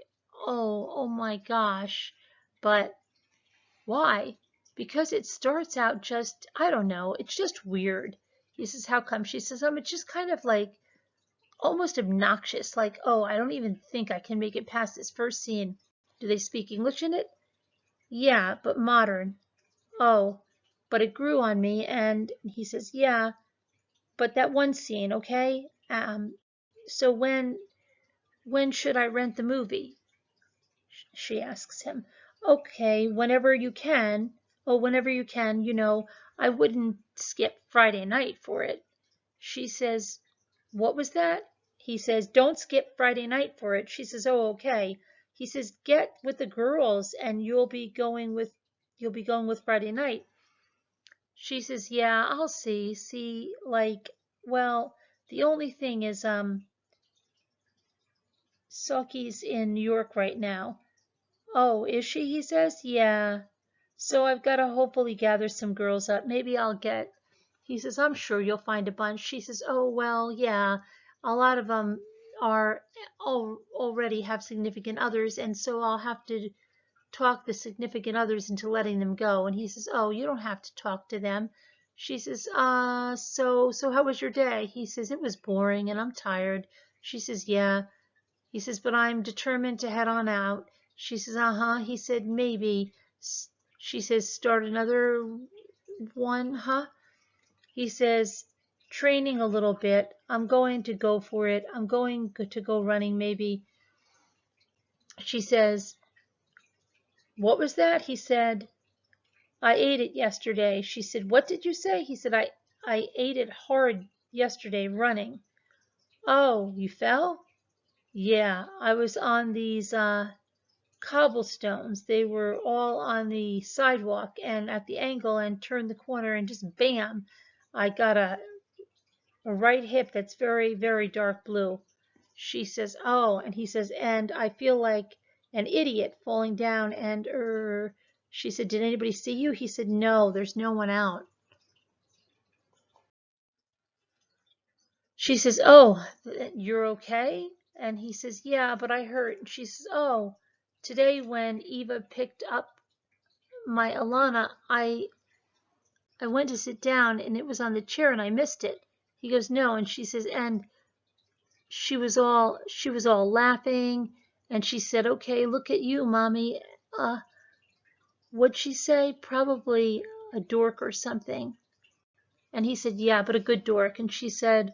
oh my gosh. But why? Because it starts out just, I don't know, it's just weird. He says, how come? She says, it's just kind of like almost obnoxious. Like, oh, I don't even think I can make it past this first scene. Do they speak English in it? Yeah, but modern. Oh, but it grew on me. And he says, yeah, but that one scene, okay? So when should I rent the movie? She asks him. Okay, whenever you can. Oh, whenever you can, I wouldn't skip Friday night for it. She says, what was that? He says, don't skip Friday night for it. She says, oh, okay. He says, get with the girls and you'll be going with Friday night. She says, yeah, I'll see. See, like, well, the only thing is, Soki's in New York right now. Oh, is she? He says, yeah. So I've got to hopefully gather some girls up. Maybe I'll get, he says, I'm sure you'll find a bunch. She says, oh, well, yeah. A lot of them are already have significant others, and so I'll have to talk the significant others into letting them go. And he says, oh, you don't have to talk to them. She says, so how was your day? He says, it was boring and I'm tired. She says, yeah. He says, but I'm determined to head on out. She says, uh-huh. He said, maybe. She says, start another one, huh? He says, training a little bit. I'm going to go for it. I'm going to go running maybe. She says, what was that? He said, I ate it yesterday. She said, what did you say? He said, I ate it hard yesterday running. Oh, you fell? Yeah, I was on these cobblestones. They were all on the sidewalk and at the angle and turned the corner and just bam, I got a right hip that's very, very dark blue. She says, oh, and he says, and I feel like an idiot falling down and she said, did anybody see you? He said, no, there's no one out. She says, oh, you're okay? And he says, yeah, but I hurt. And she says, oh, today when Eva picked up my Alana, I went to sit down and it was on the chair and I missed it. He goes, no. And she says, and she was all laughing. And she said, okay, look at you, mommy. What'd she say? Probably, a dork or something. And he said, yeah, but a good dork. And she said,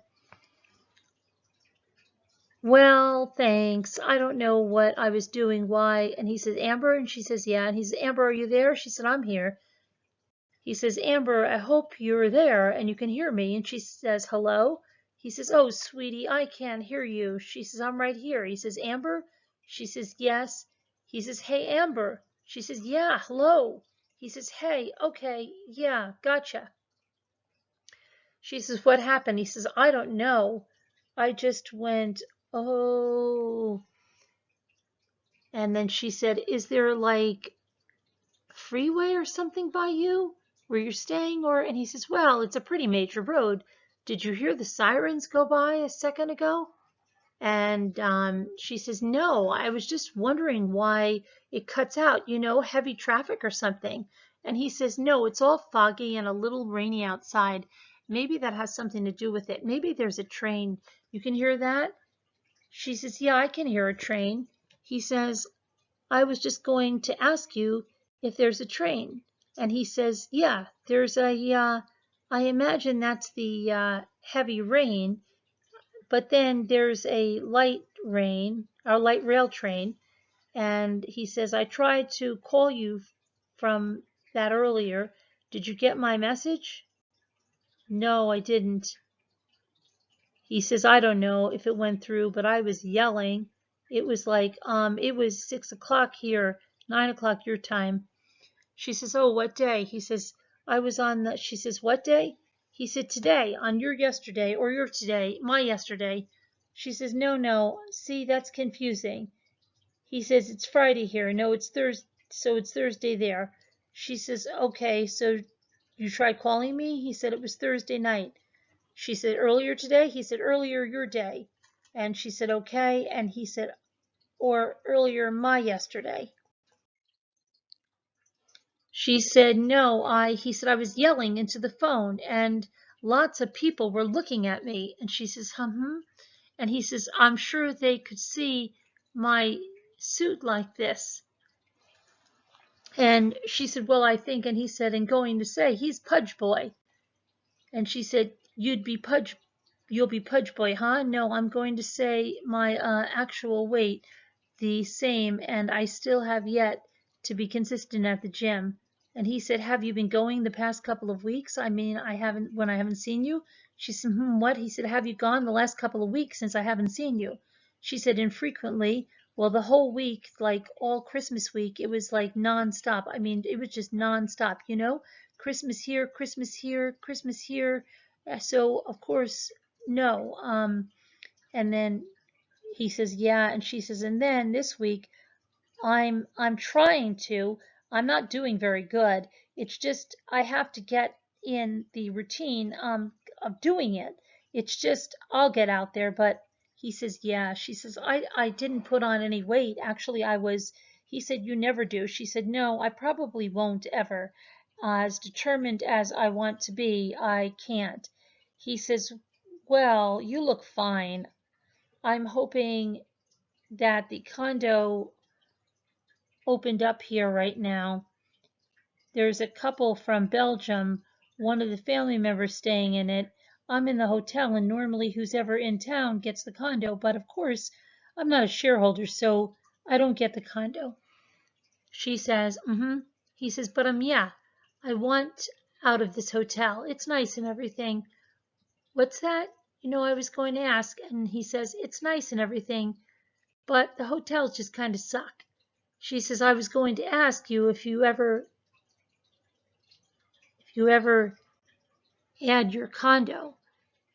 well, thanks. I don't know what I was doing, why. And he says, Amber? And she says, yeah. And he says, Amber, are you there? She said, I'm here. He says, Amber, I hope you're there and you can hear me. And she says, hello? He says, oh, sweetie, I can't hear you. She says, I'm right here. He says, Amber? She says, yes. He says, hey, Amber. She says, yeah, hello. He says, hey, okay, yeah, gotcha. She says, what happened? He says, I don't know. I just went, oh. And then she said, is there like freeway or something by you where you're staying? Or, and he says, well, it's a pretty major road. Did you hear the sirens go by a second ago? And she says, no, I was just wondering why it cuts out, heavy traffic or something. And he says, no, it's all foggy and a little rainy outside. Maybe that has something to do with it. Maybe there's a train. You can hear that? She says, yeah, I can hear a train. He says, I was just going to ask you if there's a train. And he says, yeah, there's I imagine that's the heavy rain, but then there's a light rail train. And he says, I tried to call you from that earlier. Did you get my message? No, I didn't. He says, I don't know if it went through, but I was yelling. It was like, it was 6 o'clock here, 9 o'clock your time. She says, oh, what day? He says, I was on the, she says, what day? He said, today, on your yesterday, or your today, my yesterday. She says, no, see, that's confusing. He says, it's Friday here. No, it's Thursday, so it's Thursday there. She says, okay, so you tried calling me? He said, it was Thursday night. She said, earlier today? He said, earlier your day. And she said, okay. And he said, or earlier my yesterday. She said, no, he said, I was yelling into the phone and lots of people were looking at me. And she says, And he says, I'm sure they could see my suit like this. And she said, well, I think, and he said, and going to say, he's Pudge Boy. And she said, you'll be Pudge Boy, huh? No, I'm going to say my actual weight the same, and I still have yet to be consistent at the gym. And he said, have you been going the past couple of weeks? I mean, I haven't seen you. She said, what? He said, have you gone the last couple of weeks since I haven't seen you? She said, infrequently. Well, the whole week, like all Christmas week, it was like nonstop. I mean, it was just nonstop, Christmas here, Christmas here, Christmas here. So, of course, no. And then he says, yeah. And she says, and then this week, I'm trying to. I'm not doing very good. It's just I have to get in the routine of doing it. It's just I'll get out there, but he says, yeah. She says, I didn't put on any weight. Actually, I was. He said, you never do. She said, no, I probably won't ever. As determined as I want to be, I can't. He says, well, you look fine. I'm hoping that the condo opened up here right now. There's a couple from Belgium, one of the family members staying in it. I'm in the hotel, and normally who's ever in town gets the condo, but of course, I'm not a shareholder, so I don't get the condo. She says, He says, but yeah, I want out of this hotel. It's nice and everything. What's that? I was going to ask, and he says, it's nice and everything, but the hotels just kind of suck. She says, I was going to ask you if you ever had your condo.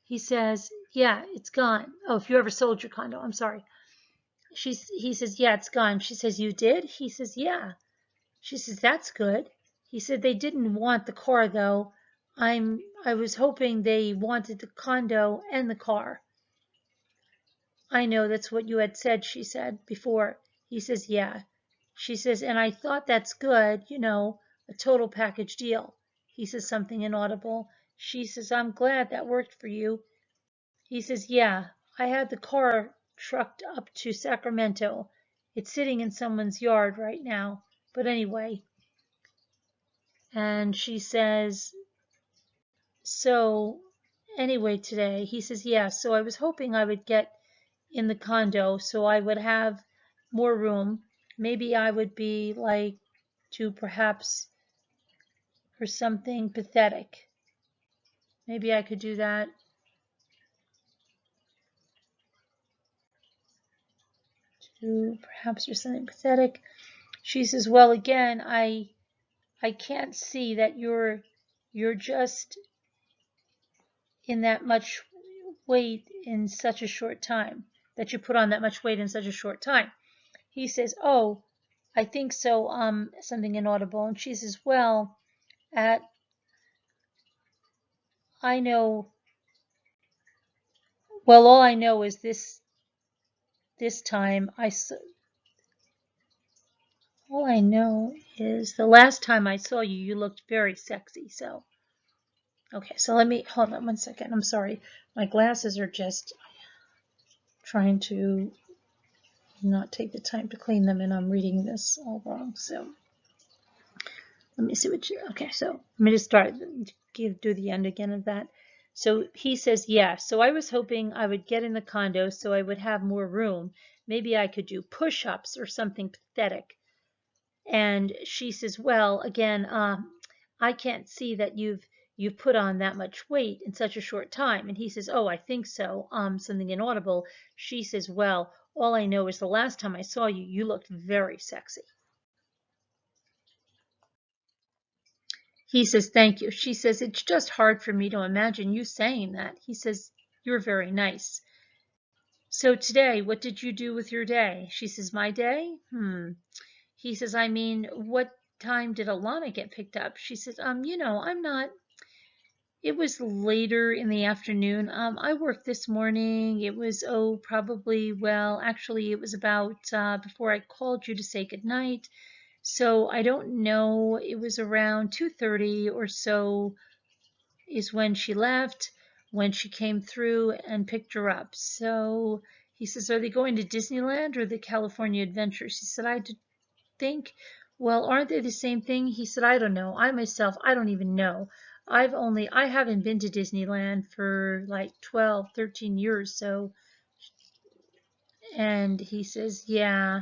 He says, yeah, it's gone. Oh, if you ever sold your condo, I'm sorry. He says, yeah, it's gone. She says, you did? He says, yeah. She says, that's good. He said, they didn't want the car though. I was hoping they wanted the condo and the car. I know that's what you had said, she said before. He says, yeah. She says, and I thought that's good, a total package deal. He says something inaudible. She says, I'm glad that worked for you. He says, yeah, I had the car trucked up to Sacramento. It's sitting in someone's yard right now. But anyway, And she says, so anyway, today, he says, yeah, so I was hoping I would get in the condo so I would have more room. Maybe I would be like to perhaps for something pathetic. Maybe I could do that. To perhaps for something pathetic. She says, well, again, I can't see that you're just in that much weight in such a short time, that you put on that much weight in such a short time. He says, oh, I think so, something inaudible. And she says, well, at, I know, well, all I know is this time all I know is the last time I saw you, you looked very sexy. So, okay, so let me, hold on one second. I'm sorry. My glasses are just trying to not take the time to clean them, and I'm reading this all wrong. So let me see okay, so let me just start, do the end again of that. So he says, yeah, so I was hoping I would get in the condo so I would have more room. Maybe I could do push-ups or something pathetic. And she says, well, again, I can't see that you've put on that much weight in such a short time. And he says, oh, I think so, something inaudible. She says, well, all I know is the last time I saw you, you looked very sexy. He says, thank you. She says, it's just hard for me to imagine you saying that. He says, you're very nice. So today, what did you do with your day? She says, my day? He says, I mean, what time did Alana get picked up? She says, I'm not, it was later in the afternoon. I worked this morning. It was, probably, well, actually, it was about before I called you to say goodnight. So I don't know. It was around 2:30 or so is when she left, when she came through and picked her up. So he says, are they going to Disneyland or the California Adventure? She said, I think, well, aren't they the same thing? He said, I don't know. I myself, I don't even know. I haven't been to Disneyland for like 12, 13 years. So, and he says, yeah.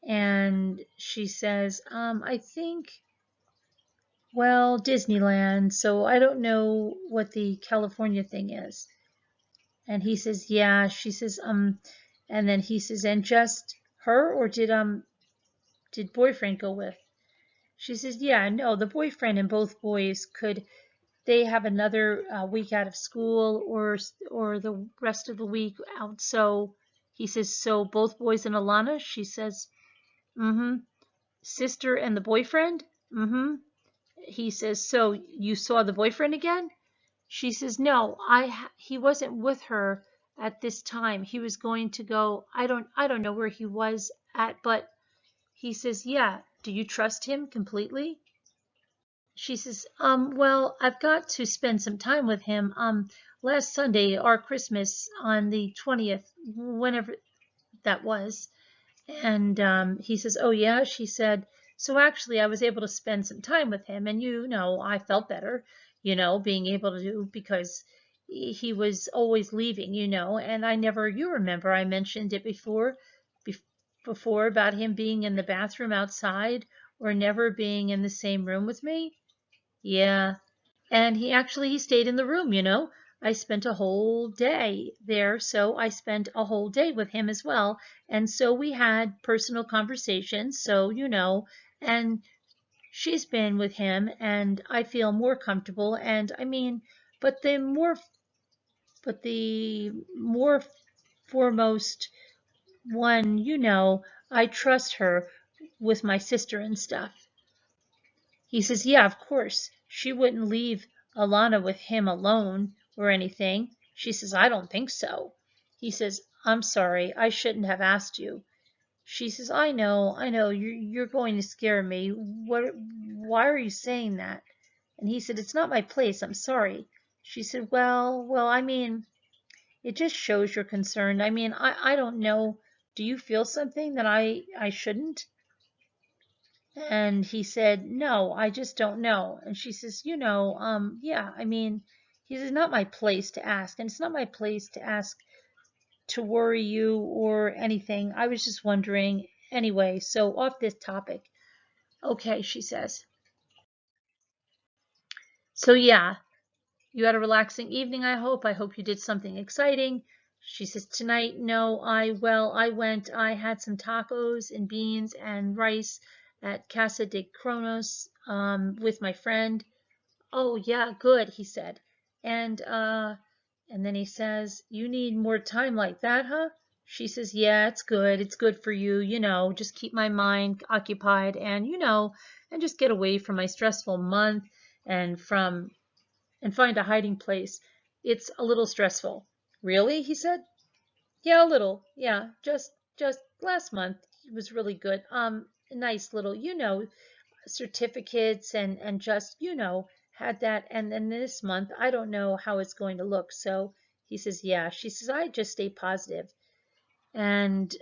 And she says, I think, well, Disneyland. So I don't know what the California thing is. And he says, yeah. She says, and then he says, and just her, or did boyfriend go with? She says, yeah, no, the boyfriend and both boys they have another week out of school or the rest of the week out. So he says, so both boys and Alana? She says, mm-hmm. Sister and the boyfriend? Mm-hmm. He says, so you saw the boyfriend again? She says, no, he wasn't with her at this time. He was going to go, I don't know where he was at, but he says, yeah, do you trust him completely? She says, well, I've got to spend some time with him. Last Sunday, our Christmas on the 20th, whenever that was. And he says, oh, yeah. She said, so actually, I was able to spend some time with him. And, I felt better, being able to do, because he was always leaving, and you remember I mentioned it before about him being in the bathroom outside or never being in the same room with me. Yeah. And he stayed in the room, I spent a whole day there, so I spent a whole day with him as well. And so we had personal conversations, so, and she's been with him and I feel more comfortable. And I mean, but the more foremost one, I trust her with my sister and stuff. He says, yeah, of course. She wouldn't leave Alana with him alone or anything. She says, I don't think so. He says, I'm sorry. I shouldn't have asked you. She says, I know. You're going to scare me. Why are you saying that? And he said, it's not my place. I'm sorry. She said, well, I mean, it just shows you're concerned. I mean, I don't know. Do you feel something that I shouldn't? And he said, no, I just don't know. And she says, yeah, I mean, he says, not my place to ask. And it's not my place to ask to worry you or anything. I was just wondering anyway. So off this topic. Okay, she says. So yeah, you had a relaxing evening, I hope. I hope you did something exciting. She says, tonight, no, I had some tacos and beans and rice at Casa de Cronos with my friend. Oh, yeah, good, he said. And, uh, and then he says, you need more time like that, huh? She says, yeah, it's good. It's good for you, just keep my mind occupied and just get away from my stressful month and from and find a hiding place. It's a little stressful. Really? He said. Yeah, a little. Yeah, just last month it was really good. Nice little, certificates and just, had that. And then this month, I don't know how it's going to look. So he says, yeah. She says, I just stay positive. And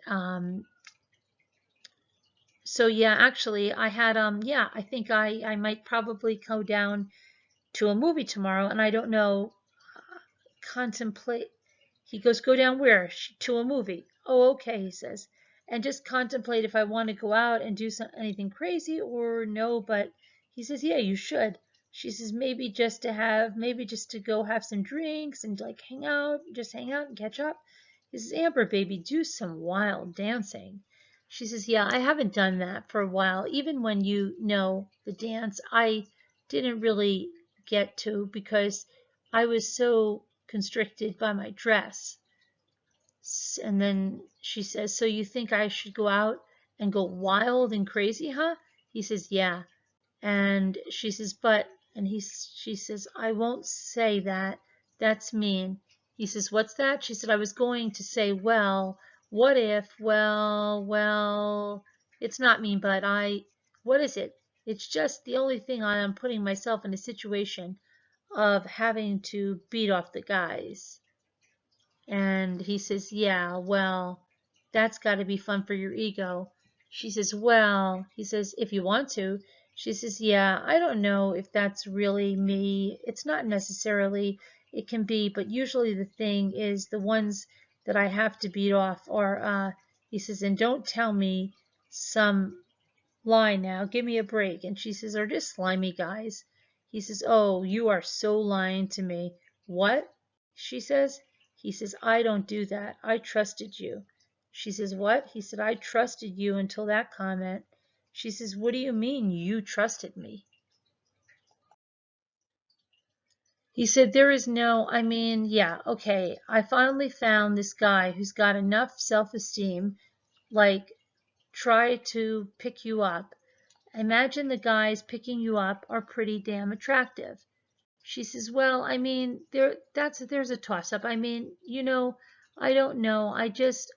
so yeah, actually, I had yeah, I think I might probably go down to a movie tomorrow, and I don't know contemplate. He goes, go down where? To a movie. Oh, okay, he says. And just contemplate if I want to go out and do anything crazy or no, but he says, yeah, you should. She says, maybe just to go have some drinks and like just hang out and catch up. He says, Amber, baby, do some wild dancing. She says, yeah, I haven't done that for a while. Even when you know the dance, I didn't really get to because I was so constricted by my dress. And then she says, so you think I should go out and go wild and crazy, huh? He says, yeah. And she says, she says, I won't say that. That's mean. He says, what's that? She said, I was going to say, well, what if, it's not mean, but what is it? It's just the only thing I'm putting myself in a situation of having to beat off the guys. And he says, yeah, well, that's got to be fun for your ego. She says, well, he says, if you want to. She says, yeah, I don't know if that's really me. It's not necessarily, it can be, but usually the thing is the ones that I have to beat off are, he says, and don't tell me some lie now, give me a break. And she says, are just slimy guys. He says, oh, you are so lying to me. What? She says. He says, I don't do that. I trusted you. She says, what? He said, I trusted you until that comment. She says, what do you mean you trusted me? He said, there is no, I mean, yeah, okay. I finally found this guy who's got enough self-esteem, like, try to pick you up. Imagine the guys picking you up are pretty damn attractive. She says, well, I mean, there's a toss up. I mean, I don't know. I just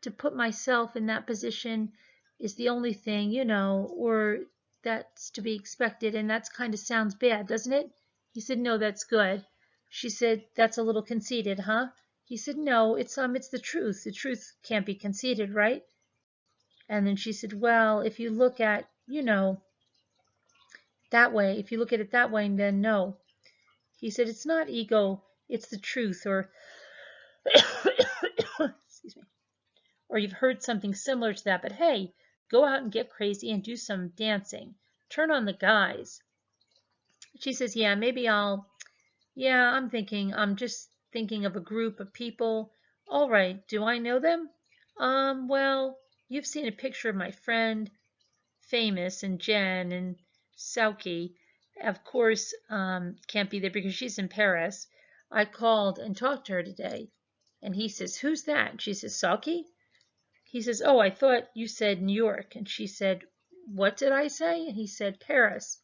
to put myself in that position is the only thing, or that's to be expected. And that's kind of sounds bad, doesn't it? He said, no, that's good. She said, that's a little conceited, huh? He said, no, it's the truth. The truth can't be conceited, right? And then she said, well, if you look at, that way, if you look at it that way, then no. He said, it's not ego, it's the truth, or, excuse me, or you've heard something similar to that, but hey, go out and get crazy and do some dancing. Turn on the guys. She says, I'm just thinking of a group of people. All right, do I know them? Well, you've seen a picture of my friend, Famous, and Jen, and Sauki. Of course, can't be there because she's in Paris. I called and talked to her today. And he says, who's that? And she says, Sauki? He says, oh, I thought you said New York. And she said, what did I say? And he said, Paris.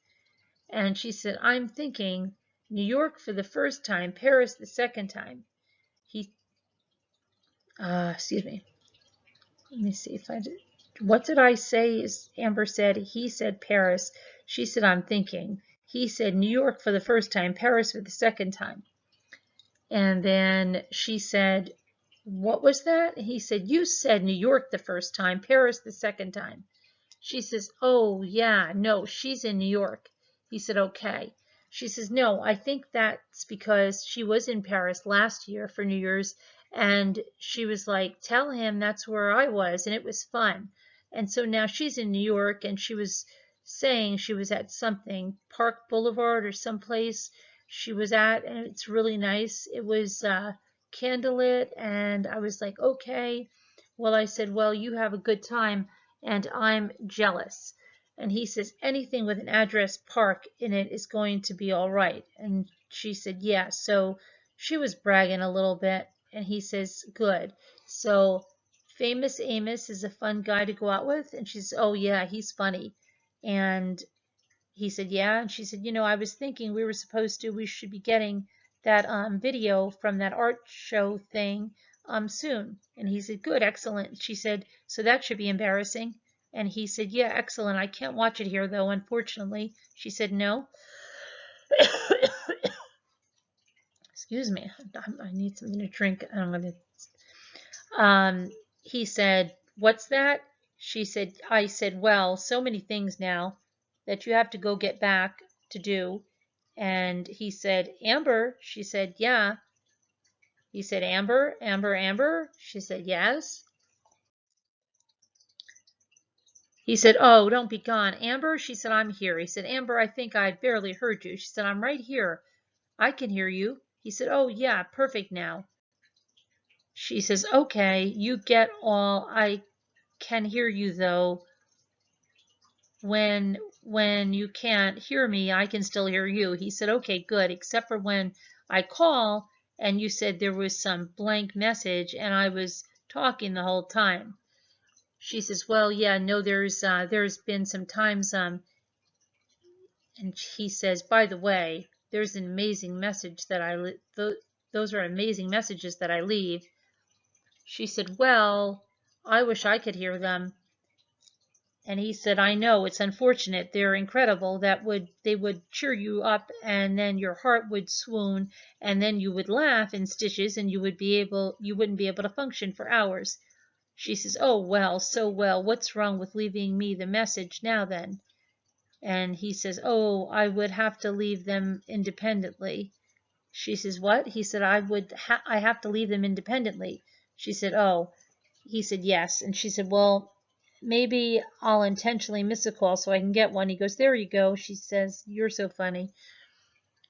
And she said, I'm thinking New York for the first time, Paris the second time. He, excuse me. Let me see if I did. What did I say? Amber said. He said Paris. She said, I'm thinking. He said New York for the first time, Paris for the second time. And then she said, what was that? He said, you said New York the first time, Paris the second time. She says, oh, yeah, no, she's in New York. He said, okay. She says, no, I think that's because she was in Paris last year for New Year's, and she was like, tell him that's where I was, and it was fun. And so now she's in New York, and she was saying she was at something, Park Boulevard or someplace she was at, and it's really nice. It was candlelit, and I was like, okay. Well, I said, well, you have a good time, and I'm jealous. And he says, anything with an address park in it is going to be all right. And she said, yeah. So she was bragging a little bit, and he says, good. So Famous Amos is a fun guy to go out with. And she says, oh, yeah, he's funny. And he said, yeah. And she said, I was thinking we should be getting that video from that art show thing soon. And he said, good, excellent. She said, so that should be embarrassing. And he said, yeah, excellent. I can't watch it here, though, unfortunately. She said, no. Excuse me. I need something to drink. I'm going to. He said, what's that? She said, I said, well, so many things now that you have to go get back to do. And he said, Amber. She said, yeah. He said, Amber, Amber, Amber. She said, yes. He said, oh, don't be gone. Amber, she said, I'm here. He said, Amber, I think I barely heard you. She said, I'm right here. I can hear you. He said, oh, yeah, perfect now. She says, okay, you get all. I can hear you, though. When you can't hear me, I can still hear you. He said, okay, good, except for when I call and you said there was some blank message and I was talking the whole time. She says, well, yeah, no, there's been some times, and he says, by the way, there's an amazing message that those are amazing messages that I leave. She said, well, I wish I could hear them. And he said, I know, it's unfortunate. They're incredible. They would cheer you up, and then your heart would swoon, and then you would laugh in stitches, and you wouldn't be able to function for hours. She says, oh, well, so well. What's wrong with leaving me the message now then? And he says, oh, I would have to leave them independently. She says, what? He said, I have to leave them independently. She said, oh. He said, yes. And she said, well, maybe I'll intentionally miss a call so I can get one. He goes, there you go. She says, you're so funny.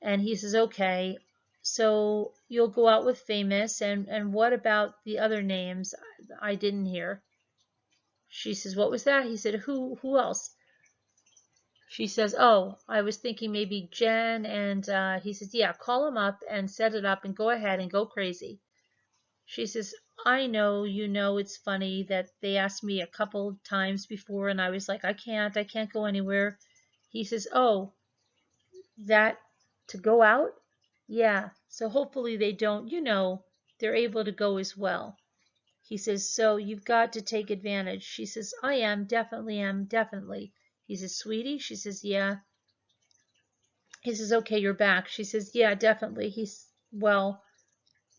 And he says, okay, so you'll go out with Famous. And what about the other names I didn't hear? She says, what was that? He said, who else? She says, oh, I was thinking maybe Jen. And he says, yeah, call him up and set it up and go ahead and go crazy. She says, I know, it's funny that they asked me a couple times before and I was like, I can't go anywhere. He says, oh, that to go out? Yeah, so hopefully they don't, they're able to go as well. He says, so you've got to take advantage. She says, I am, definitely. He says, sweetie? She says, yeah. He says, okay, you're back. She says, yeah, definitely. Well,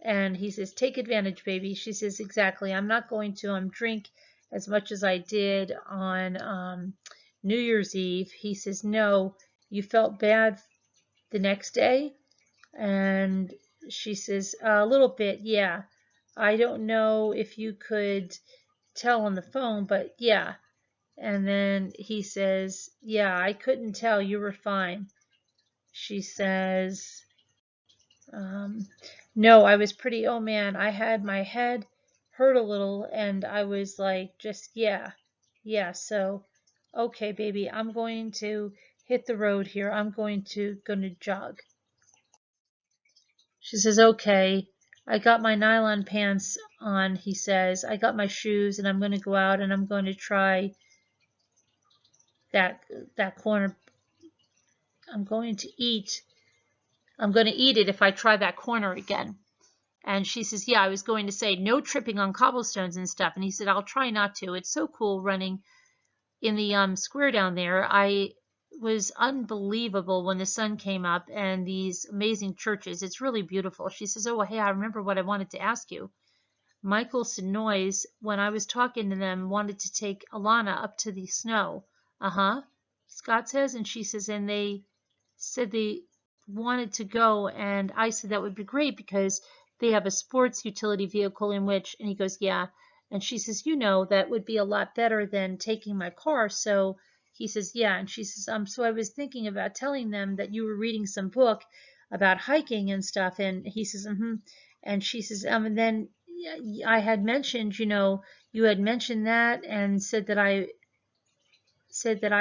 and he says, take advantage, baby. She says, exactly. I'm not going to drink as much as I did on New Year's Eve. He says, no, you felt bad the next day? And she says, a little bit, yeah. I don't know if you could tell on the phone, but yeah. And then he says, yeah, I couldn't tell. You were fine. She says, no, I was pretty, oh man, I had my head hurt a little and I was like, just, yeah, so, okay, baby, I'm going to hit the road here. I'm going to jog. She says, okay, I got my nylon pants on, he says. I got my shoes and I'm going to go out and I'm going to try that corner. I'm going to eat it if I try that corner again. And she says, yeah, I was going to say no tripping on cobblestones and stuff. And he said, I'll try not to. It's so cool running in the square down there. I was unbelievable when the sun came up and these amazing churches. It's really beautiful. She says, oh, hey, I remember what I wanted to ask you. Michael Sonoy's, when I was talking to them, wanted to take Alana up to the snow. Scott says, and she says, and they said they wanted to go, and I said that would be great because they have a sports utility vehicle in which, and he goes, yeah. And she says, that would be a lot better than taking my car. So he says, yeah. And she says, so I was thinking about telling them that you were reading some book about hiking and stuff. And he says, And she says, and then I had mentioned, you had mentioned that and said that I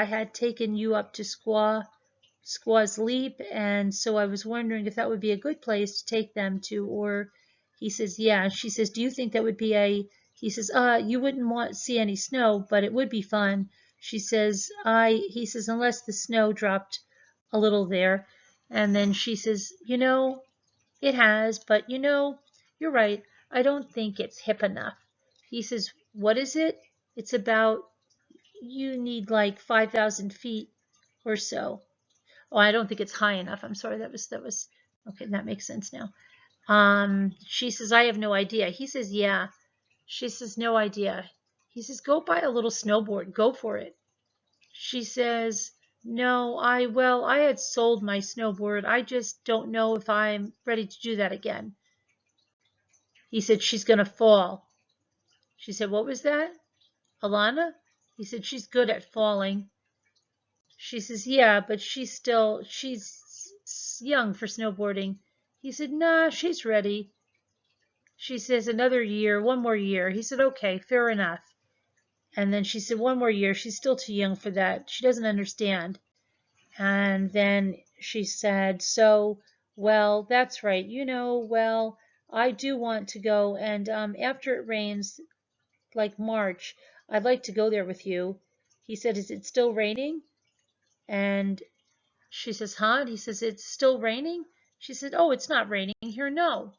had taken you up to Squaw's Leap, and so I was wondering if that would be a good place to take them to. Or he says, yeah. She says, do you think that would be he says, you wouldn't want to see any snow, but it would be fun. She says, he says, unless the snow dropped a little there. And then she says, it has, but you're right. I don't think it's hip enough. He says, what is it? It's about, you need like 5,000 feet or so. Oh, I don't think it's high enough. I'm sorry. That was okay. That makes sense now. She says, I have no idea. He says, yeah. She says, no idea. He says, go buy a little snowboard. Go for it. She says, no, I had sold my snowboard. I just don't know if I'm ready to do that again. He said, she's going to fall. She said, what was that? Alana? He said, she's good at falling. She says, yeah, but she's young for snowboarding. He said, nah, she's ready. She says, another year, one more year. He said, okay, fair enough. And then she said, one more year. She's still too young for that. She doesn't understand. And then she said, well, that's right. Well, I do want to go. And after it rains, like March, I'd like to go there with you. He said, is it still raining? And she says, huh? And he says, it's still raining? She said, oh, it's not raining here, no.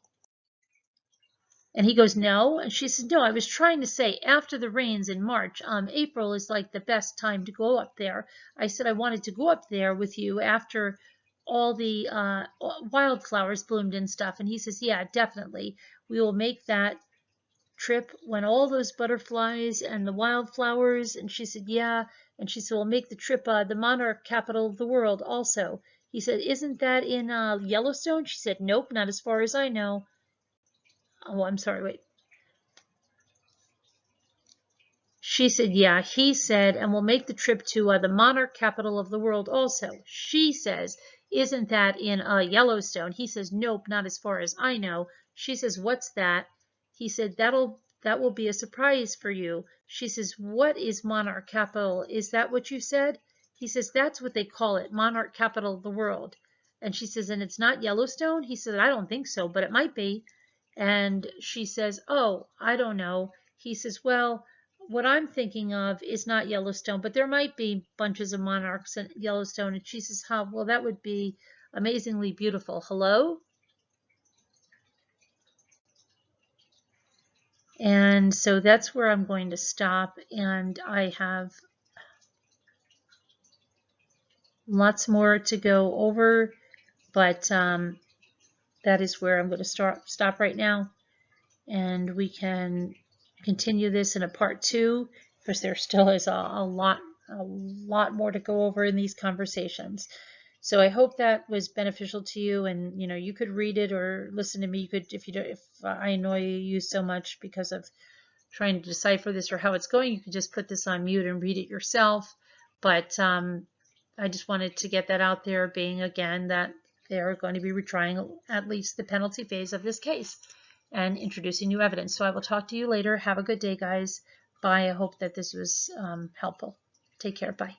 And he goes, no. And she says, no, I was trying to say after the rains in March, April is like the best time to go up there. I said I wanted to go up there with you after all the wildflowers bloomed and stuff. And he says, yeah, definitely. We will make that trip when all those butterflies and the wildflowers. And she said, yeah. And she said, we'll make the trip the monarch capital of the world also. He said, isn't that in Yellowstone? She said, nope, not as far as I know. Oh, I'm sorry, wait. She said, yeah. He said, and we'll make the trip to the monarch capital of the world also. She says, isn't that in Yellowstone? He says, nope, not as far as I know. She says, what's that? He said, that will be a surprise for you. She says, what is monarch capital? Is that what you said? He says, that's what they call it, monarch capital of the world. And she says, and it's not Yellowstone? He said, I don't think so, but it might be. And she says, oh, I don't know. He says, well, what I'm thinking of is not Yellowstone, but there might be bunches of monarchs in Yellowstone. And she says, huh, well, that would be amazingly beautiful. Hello? And so that's where I'm going to stop. And I have lots more to go over, but that is where I'm going to stop right now. And we can continue this in a part 2 because there still is a lot more to go over in these conversations. So I hope that was beneficial to you, and you could read it or listen to me. You could, if I annoy you so much because of trying to decipher this or how it's going, you could just put this on mute and read it yourself. But I just wanted to get that out there, being again that they are going to be retrying at least the penalty phase of this case and introducing new evidence. So I will talk to you later. Have a good day, guys. Bye. I hope that this was helpful. Take care. Bye.